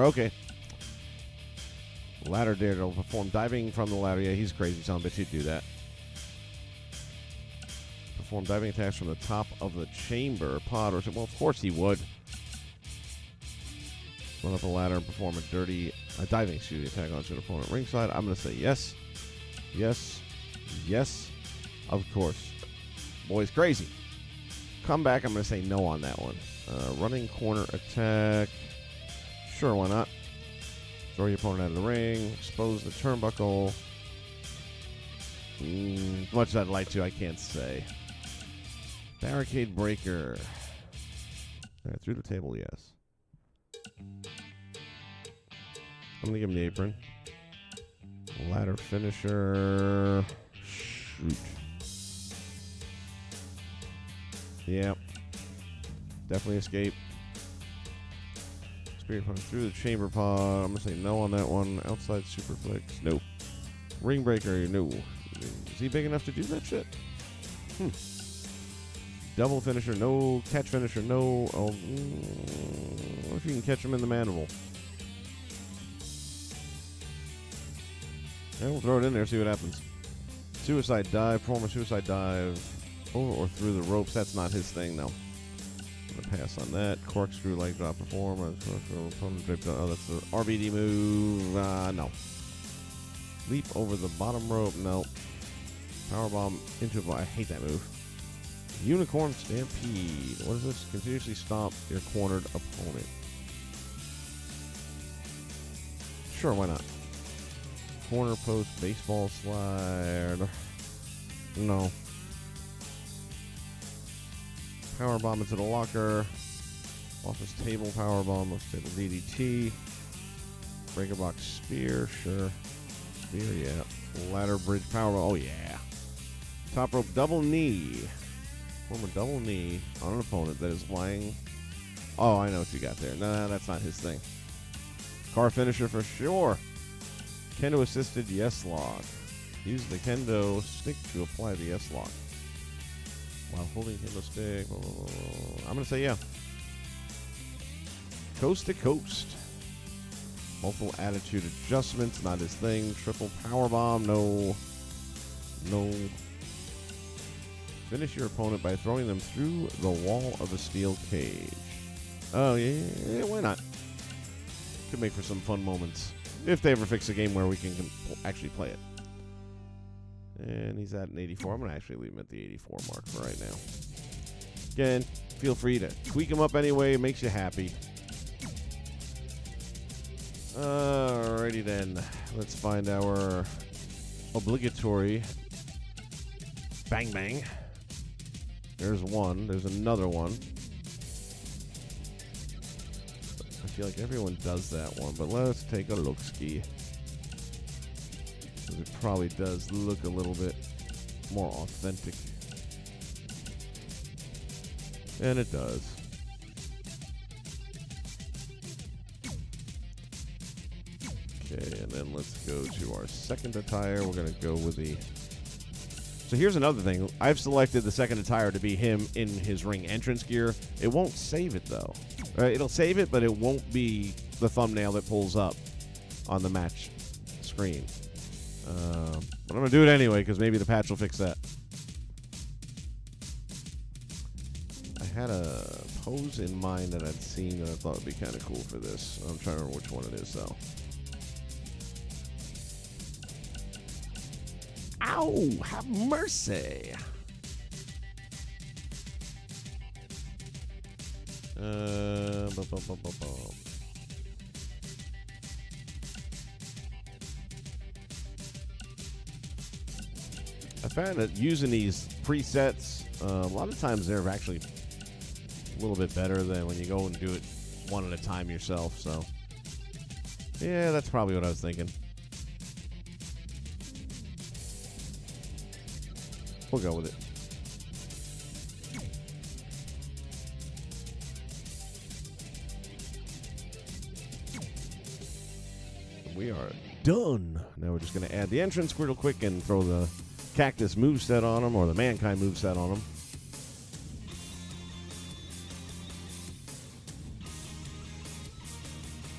Okay. Ladder Daredevil perform diving from the ladder. Yeah, he's a crazy son of a bitch. He'd do that. Perform diving attacks from the top of the chamber pod. Or well, of course he would. Run up a ladder and perform a diving attack on his opponent ringside. I'm going to say yes. Yes. Yes. Of course. Boy's crazy. Come back, I'm going to say no on that one. Running corner attack. Sure, why not? Throw your opponent out of the ring. Expose the turnbuckle. As much as I'd like to, I can't say. Barricade breaker. Through the table, yes. I'm going to give him the apron. Ladder finisher. Shoot. Yeah. Definitely escape. Spirit punch through the chamber pod. I'm going to say no on that one. Outside superflex. Nope. Ring breaker. No. Is he big enough to do that shit? Double finisher. No. Catch finisher. No. Oh, what if you can catch him in the mandible? Yeah, we'll throw it in there, see what happens. Suicide dive. Perform a suicide dive. Over or through the ropes. That's not his thing, though. I'm going to pass on that. Corkscrew leg drop perform. Oh, that's the RBD move. No. Leap over the bottom rope. No. Powerbomb into a... I hate that move. Unicorn Stampede. What is this? Continuously stomp your cornered opponent. Sure, why not? Corner post baseball slide. No. Powerbomb into the locker. Office table powerbomb. Let's take the DDT. Breaker box spear. Sure. Spear, yeah. Ladder bridge powerbomb. Oh, yeah. Top rope double knee. Form a double knee on an opponent that is lying. Oh, I know what you got there. No, that's not his thing. Car finisher for sure. Kendo assisted yes lock. Use the kendo stick to apply the yes lock while holding kendo stick. I'm going to say yeah. Coast to coast. Multiple attitude adjustments. Not his thing. Triple powerbomb. No. No. Finish your opponent by throwing them through the wall of a steel cage. Oh, yeah, why not? Could make for some fun moments. If they ever fix a game where we can actually play it. And he's at an 84. I'm going to actually leave him at the 84 mark for right now. Again, feel free to tweak him up anyway. It makes you happy. Alrighty then. Let's find our obligatory Bang Bang. There's one. There's another one. I feel like everyone does that one, but let's take a look-ski. It probably does look a little bit more authentic. And it does. Okay, and then let's go to our second attire. We're going to go with the... So here's another thing. I've selected the second attire to be him in his ring entrance gear. It won't save it, though. It'll save it, but it won't be the thumbnail that pulls up on the match screen. But I'm going to do it anyway, because maybe the patch will fix that. I had a pose in mind that I'd seen that I thought would be kind of cool for this. I'm trying to remember which one it is, though. Ow! Have mercy! I found that using these presets, a lot of times they're actually a little bit better than when you go and do it one at a time yourself. So, yeah, that's probably what I was thinking. We'll go with it. We are done. Now we're just going to add the entrance real quick and throw the Cactus moveset on him, or the Mankind moveset on him.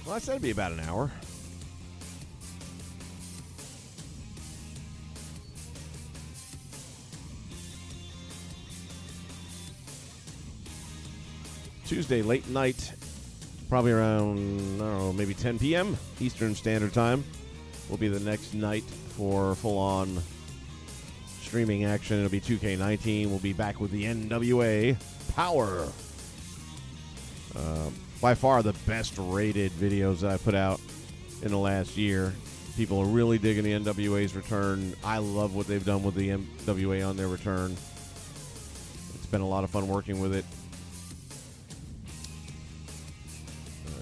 Well, I said it'd be about an hour. Tuesday, late night, probably around, I don't know, maybe 10 p.m. Eastern Standard Time will be the next night for full-on streaming action. It'll be 2K19. We'll be back with the NWA Power. By far the best-rated videos that I put out in the last year. People are really digging the NWA's return. I love what they've done with the NWA on their return. It's been a lot of fun working with it.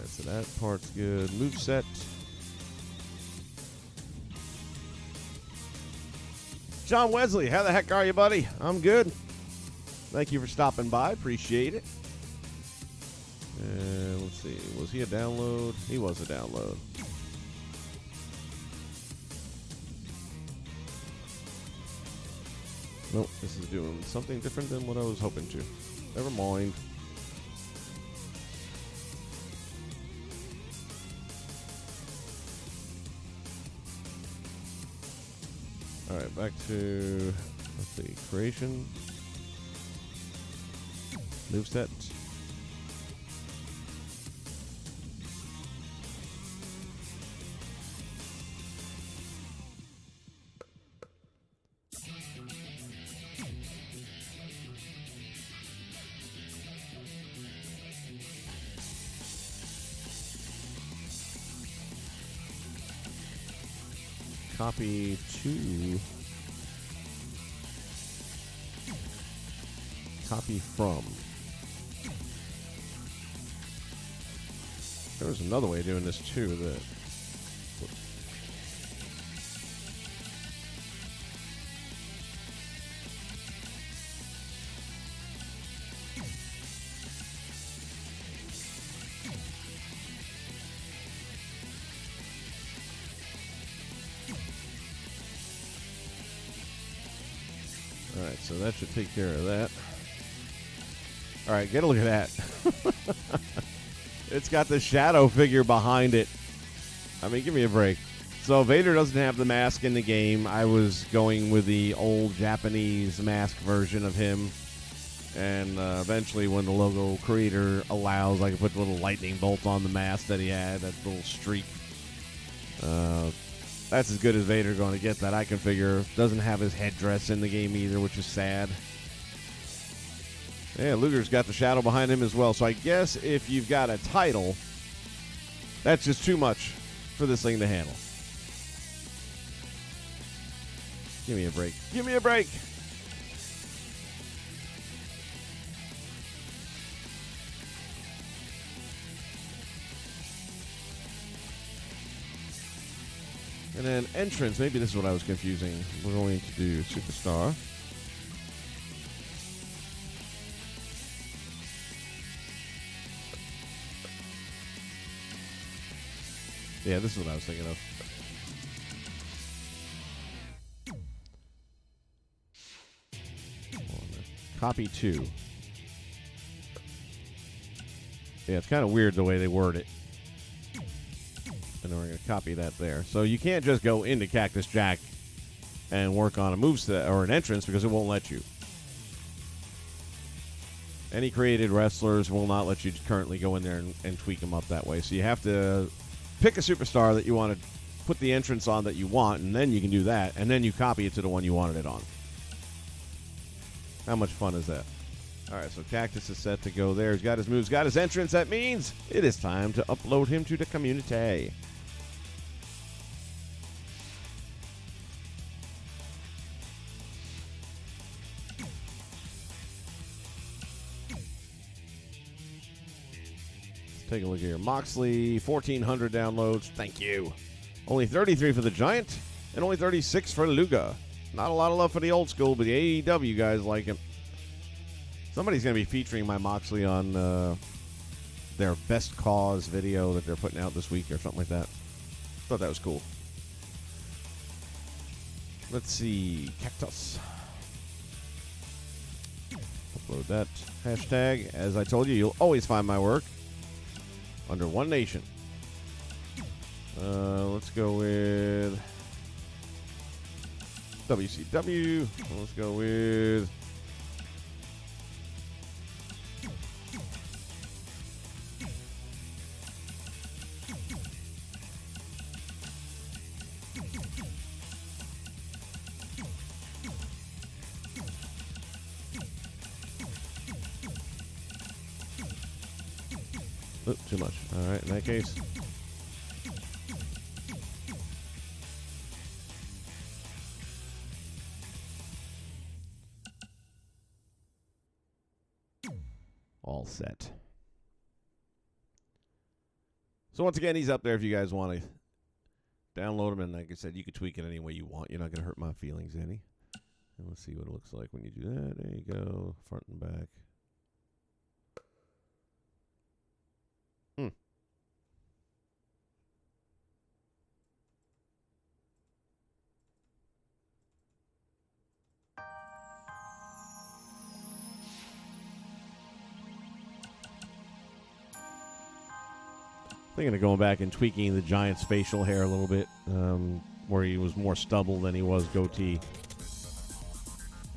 So that part's good. Moveset. John Wesley, how the heck are you, buddy? I'm good. Thank you for stopping by. Appreciate it. And let's see. Was he a download? He was a download. Nope. This is doing something different than what I was hoping to. Never mind. All right, back to, let's see, creation, moveset. copy to copy from. There was another way of doing this too. All right, so that should take care of that. All right, get a look at that. It's got the shadow figure behind it. I mean, give me a break. So Vader doesn't have the mask in the game. I was going with the old Japanese mask version of him. And eventually when the logo creator allows, I can put the little lightning bolt on the mask that he had, that little streak. That's as good as Vader going to get that I can figure. Doesn't have his headdress in the game either, which is sad. Yeah, Luger's got the shadow behind him as well. So I guess if you've got a title, that's just too much for this thing to handle. Give me a break. Give me a break. And then entrance, maybe this is what I was confusing. We're going to do Superstar. Yeah, this is what I was thinking of. Copy to. Yeah, it's kind of weird the way they word it. And then we're going to copy that there. So you can't just go into Cactus Jack and work on a moveset or an entrance because it won't let you. Any created wrestlers will not let you currently go in there and tweak them up that way. So you have to pick a superstar that you want to put the entrance on that you want, and then you can do that, and then you copy it to the one you wanted it on. How much fun is that? All right, so Cactus is set to go there. He's got his moves, got his entrance. That means it is time to upload him to the community. Take a look here. Moxley, 1,400 downloads. Thank you. Only 33 for the Giant, and only 36 for Luga. Not a lot of love for the old school, but the AEW guys like him. Somebody's going to be featuring my Moxley on their Best Cause video that they're putting out this week or something like that. Thought that was cool. Let's see. Cactus. Upload that hashtag. As I told you, you'll always find my work under One Nation. Let's go with WCW. Let's go with too much. All right, in that case. All set. So once again, he's up there if you guys want to download him. And like I said, you can tweak it any way you want. You're not going to hurt my feelings any. And let's see what it looks like when you do that. There you go. Front and back. Thinking of going back and tweaking the Giant's facial hair a little bit, where he was more stubble than he was goatee.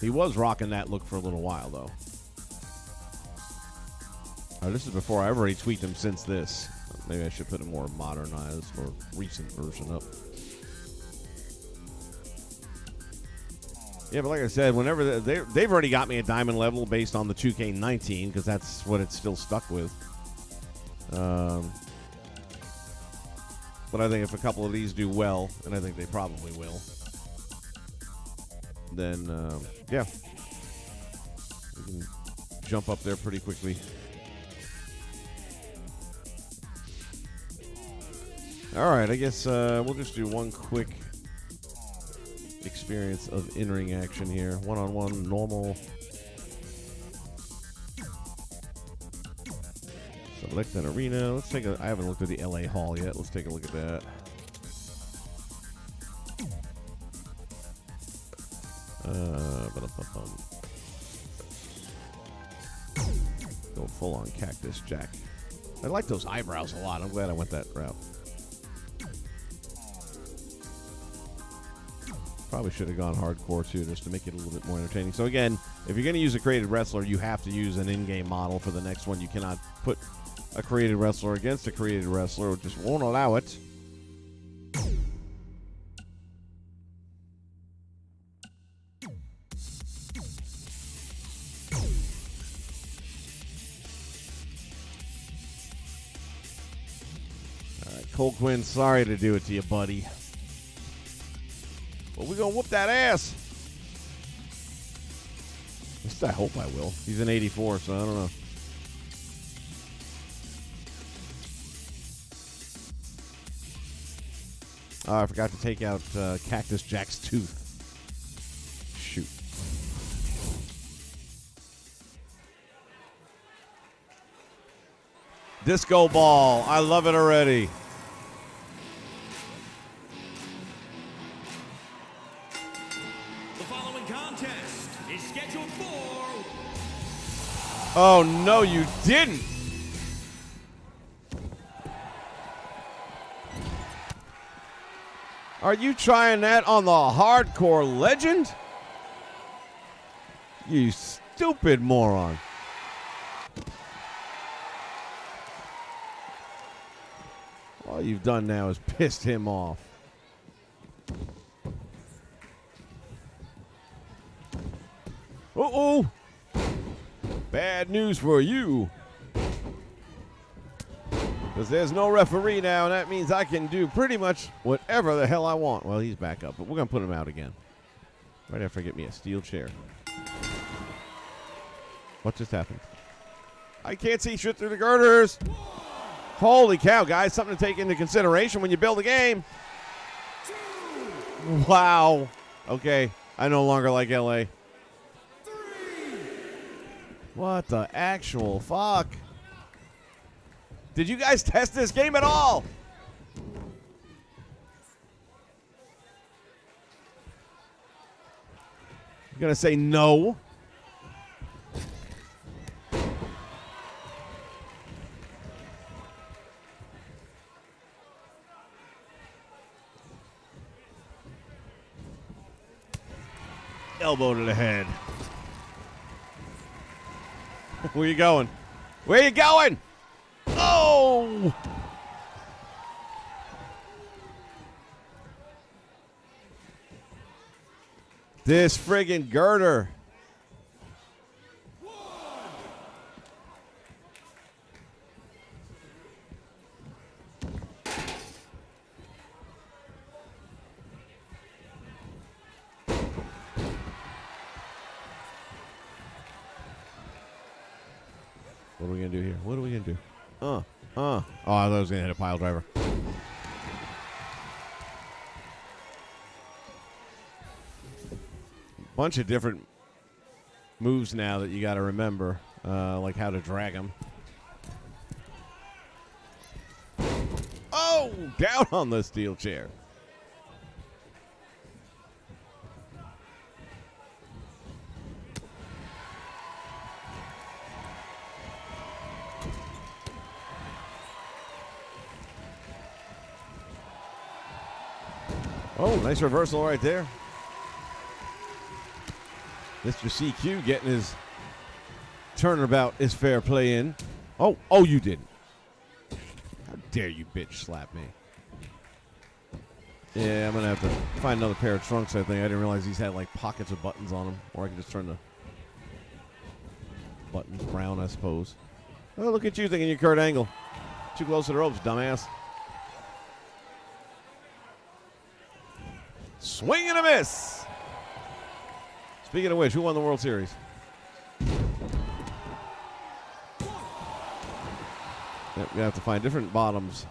He was rocking that look for a little while, though. This is before. I've already tweaked him since this. Maybe I should put a more modernized or recent version up. Yeah, but like I said, whenever they've already got me a diamond level based on the 2K19 because that's what it's still stuck with. But I think if a couple of these do well, and I think they probably will, then, yeah, we can jump up there pretty quickly. All right, I guess we'll just do one quick experience of in-ring action here. One-on-one, normal. Select an arena. Let's take a. I haven't looked at the LA Hall yet. Let's take a look at that. Go full on Cactus Jack. I like those eyebrows a lot. I'm glad I went that route. Probably should have gone hardcore too, just to make it a little bit more entertaining. So again, if you're going to use a created wrestler, you have to use an in-game model for the next one. You cannot put a created wrestler against a created wrestler. It just won't allow it. All right, Cole Quinn, sorry to do it to you, buddy. But we're going to whoop that ass. At least I hope I will. He's an 84, so I don't know. Oh, I forgot to take out Cactus Jack's tooth. Shoot. Disco ball. I love it already. The following contest is scheduled for... Oh, no, you didn't. Are you trying that on the Hardcore Legend? You stupid moron. All you've done now is pissed him off. Uh-oh. Bad news for you. Because there's no referee now, and that means I can do pretty much whatever the hell I want. Well, he's back up, but we're going to put him out again. Right after I get me a steel chair. What just happened? I can't see shit through the girders. Holy cow, guys. Something to take into consideration when you build a game. Wow. Okay. I no longer like LA. What the actual fuck? Did you guys test this game at all? You're going to say no? Elbow to the head. Where you going? Where you going? Oh! This friggin' girder. What are we going to do here? What are we going to do? Oh, I thought I was going to hit a pile driver. Bunch of different moves now that you got to remember, like how to drag them. Oh, down on the steel chair. Oh, nice reversal right there. Mr. CQ getting his turnabout is fair play in. Oh, you didn't. How dare you bitch slap me. Yeah, I'm going to have to find another pair of trunks, I think. I didn't realize these had like pockets of buttons on them. Or I can just turn the buttons brown, I suppose. Oh, look at you thinking you're Kurt Angle. Too close to the ropes, dumbass. Swing and a miss. Speaking of which, who won the World Series? Yep, we have to find different bottoms.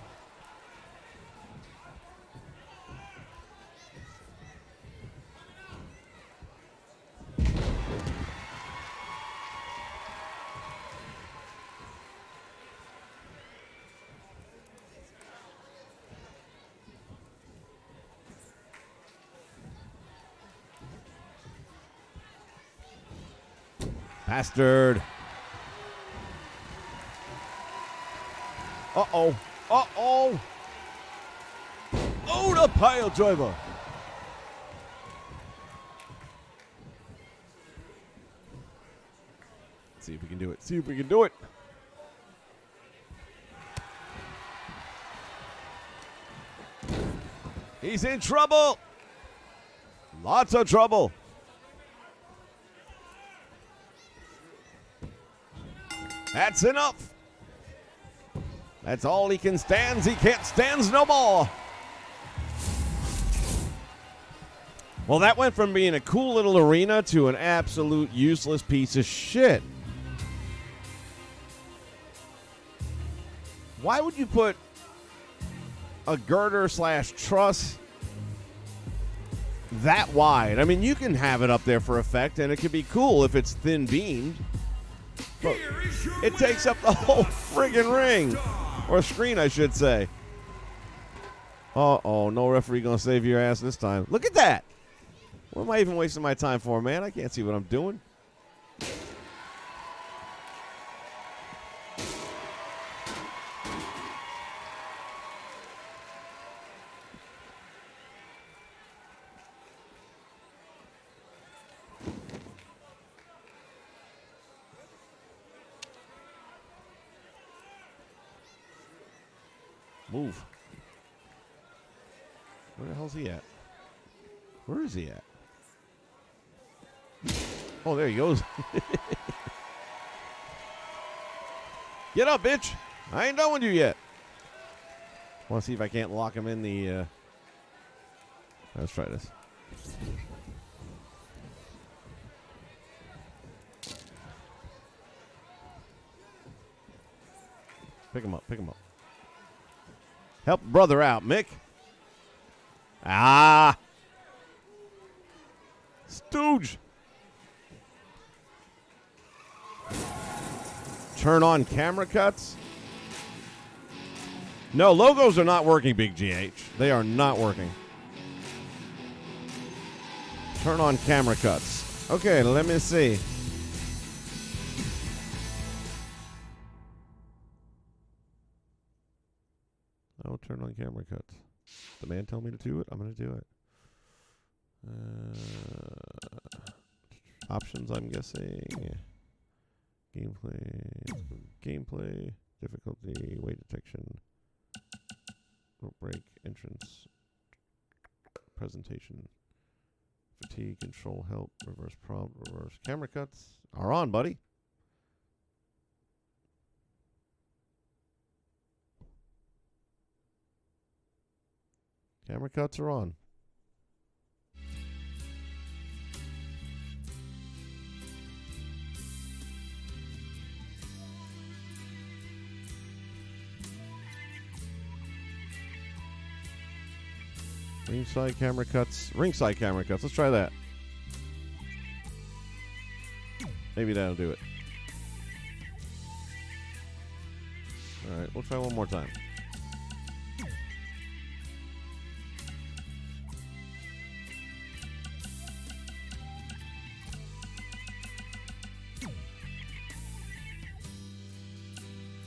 Bastard. Uh-oh. Uh-oh. Oh, the pile driver. Let's see if we can do it. See if we can do it. He's in trouble. Lots of trouble. That's enough. That's all he can stand. He can't stand no more. Well, that went from being a cool little arena to an absolute useless piece of shit. Why would you put a girder / truss that wide? I mean, you can have it up there for effect, and it could be cool if it's thin beamed. But it takes up the whole friggin' ring. Or screen, I should say. Uh-oh, no referee gonna save your ass this time. Look at that. What am I even wasting my time for, man? I can't see what I'm doing. Move. Where the hell's he at? Where is he at? Oh, there he goes. Get up, bitch. I ain't done with you yet. Want to see if I can't lock him in the... Let's try this. Pick him up, pick him up. Help brother out, Mick. Ah. Stooge. Turn on camera cuts. No, logos are not working, Big GH. They are not working. Turn on camera cuts. Okay, let me see. I'll turn on camera cuts. The man told me to do it. I'm going to do it. Options, I'm guessing. Gameplay, difficulty, weight detection, rope break, entrance, presentation, fatigue, control, help, reverse prompt, reverse. Camera cuts are on, buddy. Camera cuts are on. Ringside camera cuts. Ringside camera cuts. Let's try that. Maybe that'll do it. All right, we'll try one more time.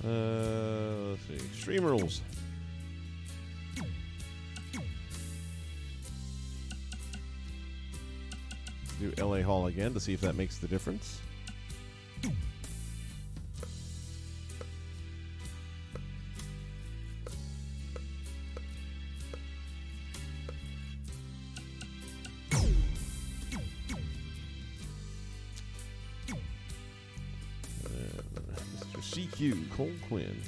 Let's see. Extreme rules. Do LA Hall again to see if that makes the difference. Mr. CQ Cole Quinn.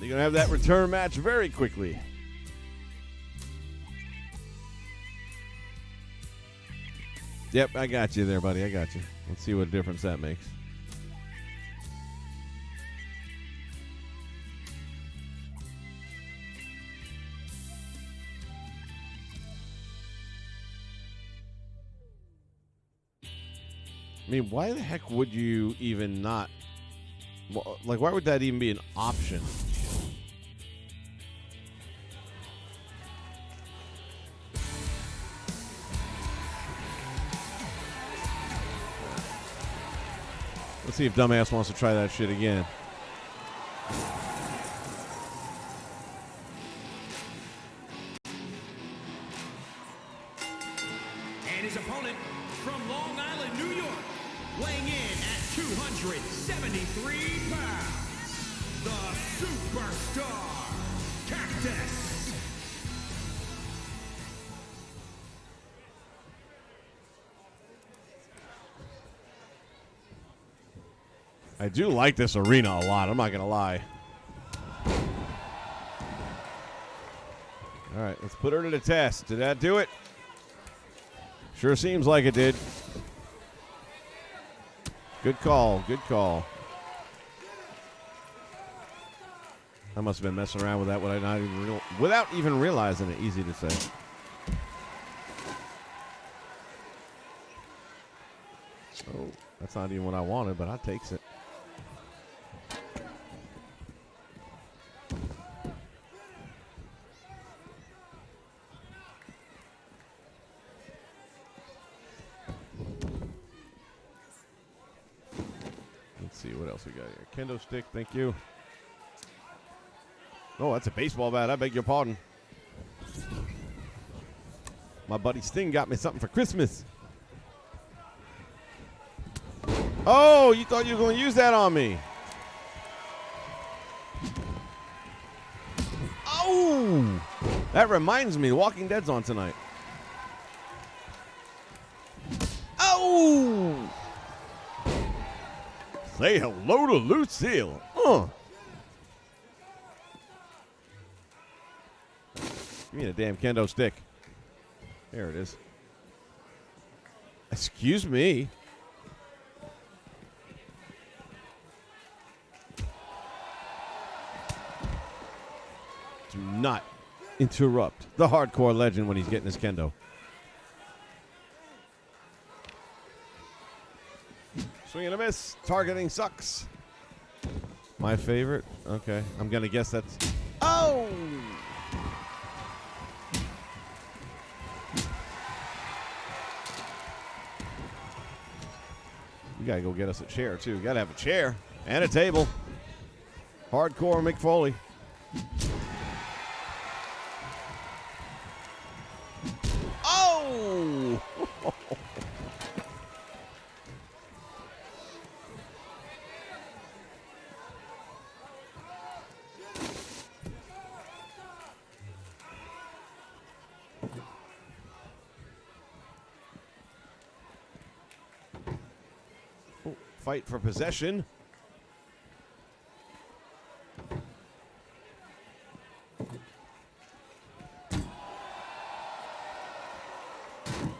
You're going to have that return match very quickly. Yep, I got you there, buddy. I got you. Let's see what difference that makes. I mean, why the heck would you even not... Like, why would that even be an option? Let's see if dumbass wants to try that shit again. And his opponent from Long Island, New York, weighing in at 273 pounds, the Superstar, Cactus. I do like this arena a lot. I'm not going to lie. All right, let's put her to the test. Did that do it? Sure seems like it did. Good call. Good call. I must have been messing around with that without even realizing it. Easy to say. Oh, that's not even what I wanted, but I takes it. Let's see what else we got here. Kendo stick, thank you. Oh, that's a baseball bat. I beg your pardon. My buddy Sting got me something for Christmas. Oh, you thought you were going to use that on me. Oh, that reminds me. Walking Dead's on tonight. Oh. Say hello to Lucille. Give me a damn kendo stick. There it is. Excuse me. Do not interrupt the hardcore legend when he's getting his kendo. Swing and a miss. Targeting sucks. My favorite? Okay. I'm going to guess that's... Oh! You got to go get us a chair, too. Got to have a chair and a table. Hardcore Mick Foley. Oh! Fight for possession.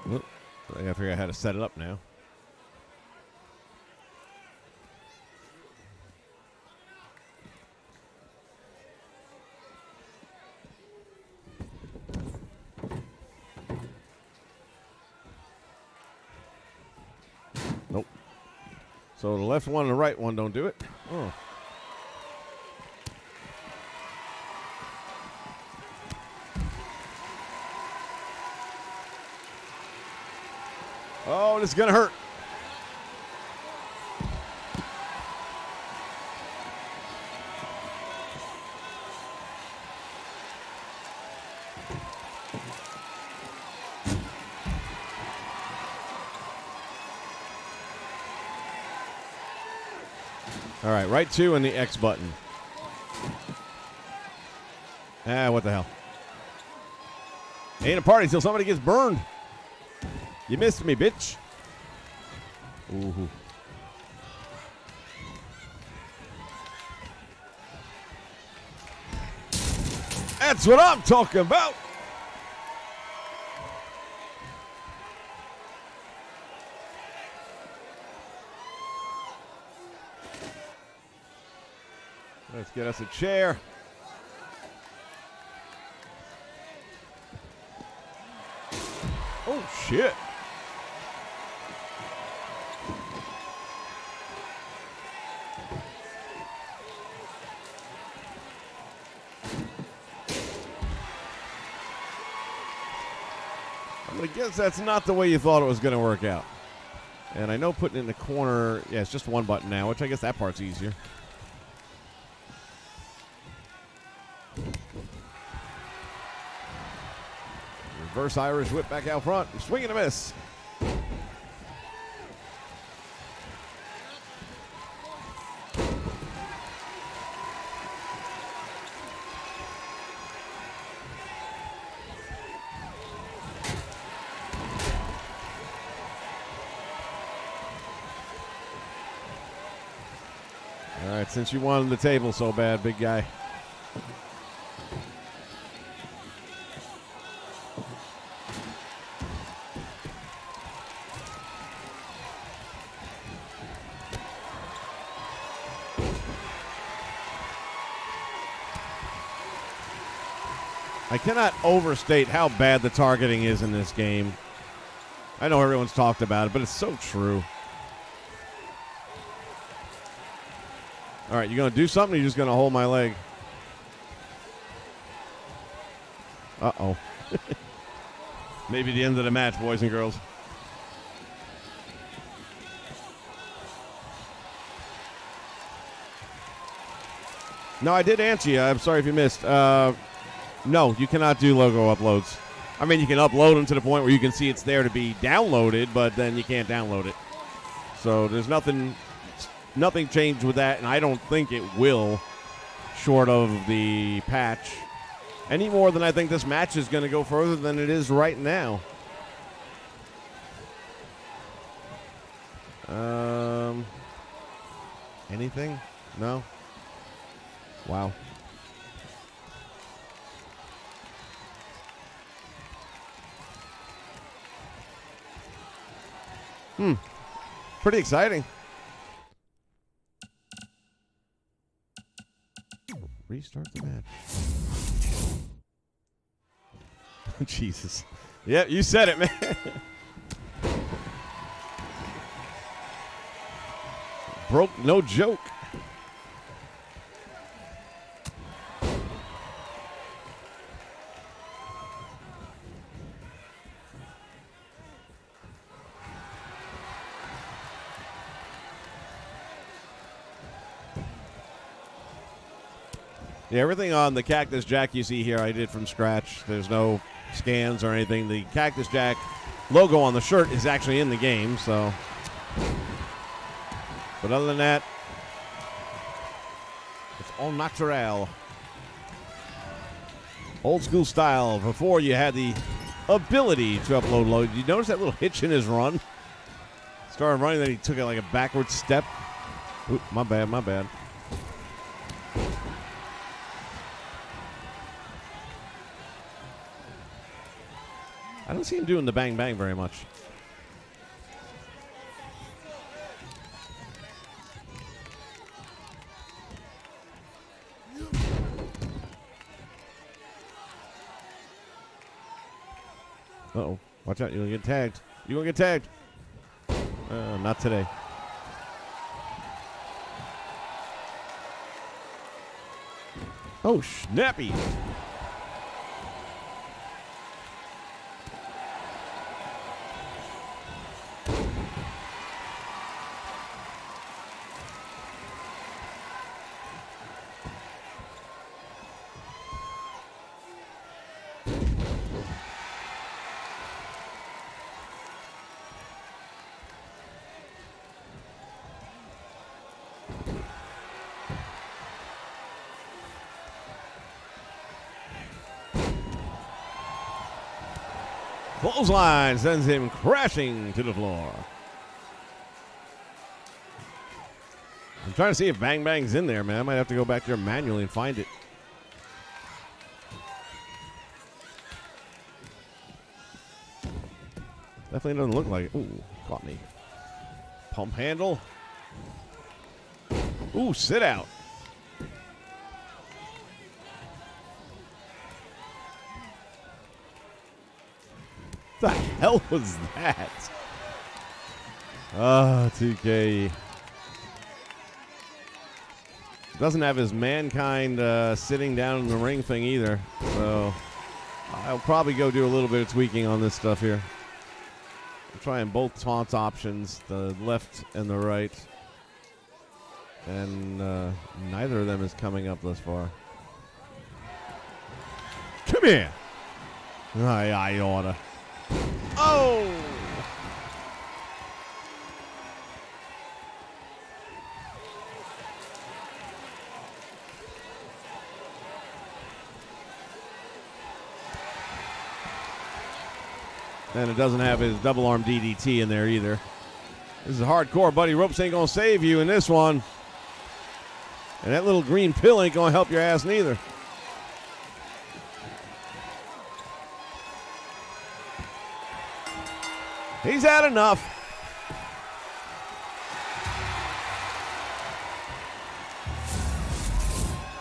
I gotta figure out how to set it up now. Nope. So the left one and the right one don't do it. Oh. Oh, this is going to hurt. All right, right two and the X button. Ah, what the hell. Ain't a party till somebody gets burned. You missed me, bitch. Ooh. That's what I'm talking about. Let's get us a chair. Oh, shit. I'm going to guess that's not the way you thought it was going to work out. And I know putting it in the corner, yeah, it's just one button now, which I guess that part's easier. Reverse Irish whip back out front. Swing and a miss. All right, since you wanted the table so bad, big guy. I cannot overstate how bad the targeting is in this game. I know everyone's talked about it, but it's so true. All right, you going to do something or you just going to hold my leg? Uh-oh. Maybe the end of the match, boys and girls. No, I did answer you. I'm sorry if you missed. No, you cannot do logo uploads. I mean, you can upload them to the point where you can see it's there to be downloaded, but then you can't download it. So there's nothing changed with that, and I don't think it will, short of the patch, any more than I think this match is going to go further than it is right now. Anything? No? Wow. Pretty exciting. Restart the match. Jesus. Yeah, you said it, man. Broke, no joke. Yeah, everything on the Cactus Jack you see here I did from scratch. There's no scans or anything. The Cactus Jack logo on the shirt is actually in the game, so. But other than that, it's all natural. Old school style before you had the ability to upload load. You notice that little hitch in his run? Started running, then he took it like a backward step. Oop, my bad, my bad. I don't see him doing the bang bang very much. Uh-oh. Watch out. You're going to get tagged. You're going to get tagged. Not today. Oh, snappy. Clothesline sends him crashing to the floor. I'm trying to see if Bang Bang's in there, man. I might have to go back there manually and find it. Definitely doesn't look like it. Ooh, caught me. Pump handle. Ooh, sit out. The hell was that? Ah, 2K. Doesn't have his Mankind sitting down in the ring thing either. So I'll probably go do a little bit of tweaking on this stuff here. I'm trying both taunt options, the left and the right. And neither of them is coming up thus far. Come here. I oughta. Oh! And it doesn't have his double arm DDT in there either. This is hardcore, buddy. Ropes ain't gonna save you in this one. And that little green pill ain't gonna help your ass neither. He's had enough.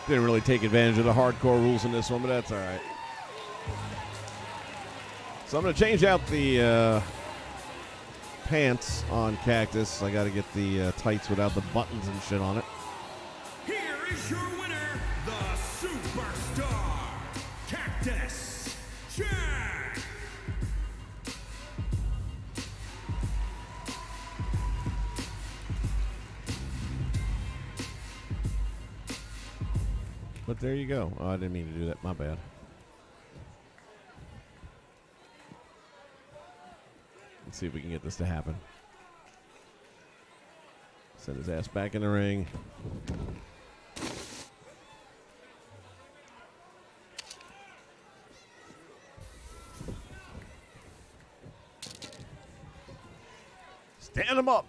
Didn't really take advantage of the hardcore rules in this one, but that's all right. So I'm going to change out the pants on Cactus. I got to get the tights without the buttons and shit on it. Here is your winner, the Superstar, Cactus Jack. But there you go. Oh, I didn't mean to do that. My bad. Let's see if we can get this to happen. Send his ass back in the ring. Stand him up.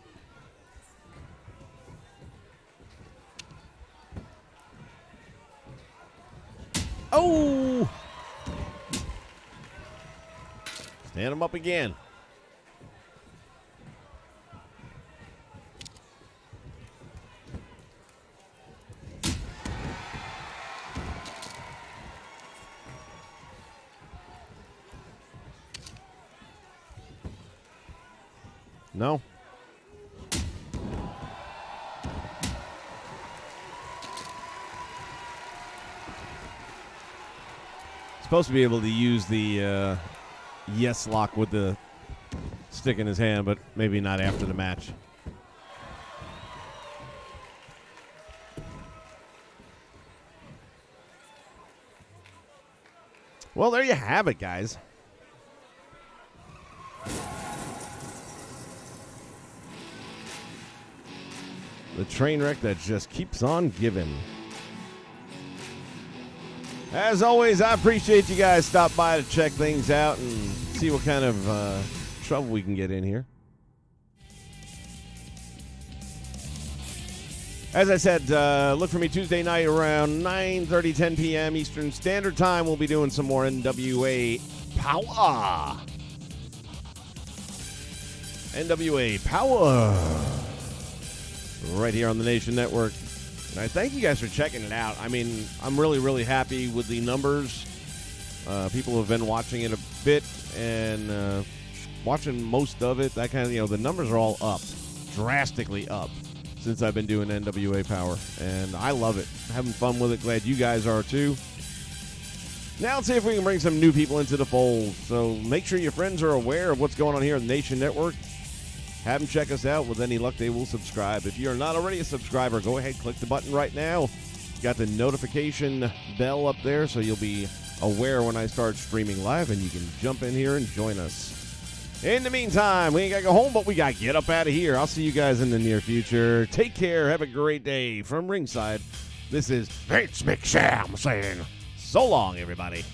Oh! Stand him up again. No. Supposed to be able to use the yes lock with the stick in his hand, but maybe not after the match. Well, there you have it, guys. The train wreck that just keeps on giving. As always, I appreciate you guys stop by to check things out and see what kind of trouble we can get in here. As I said, look for me Tuesday night around 9:30, 10 p.m. Eastern Standard Time. We'll be doing some more NWA Power. NWA Power. Right here on the Nation Network. And I thank you guys for checking it out. I mean, I'm really, really happy with the numbers. People have been watching it a bit and watching most of it. That kind of, the numbers are all up, drastically up since I've been doing NWA Power. And I love it. Having fun with it. Glad you guys are too. Now let's see if we can bring some new people into the fold. So make sure your friends are aware of what's going on here on the Nation Network. Have them check us out. With any luck, they will subscribe. If you're not already a subscriber, go ahead, click the button right now. You got the notification bell up there, so you'll be aware when I start streaming live, and you can jump in here and join us. In the meantime, we ain't got to go home, but we got to get up out of here. I'll see you guys in the near future. Take care. Have a great day. From ringside, this is Vince McSham saying so long, everybody.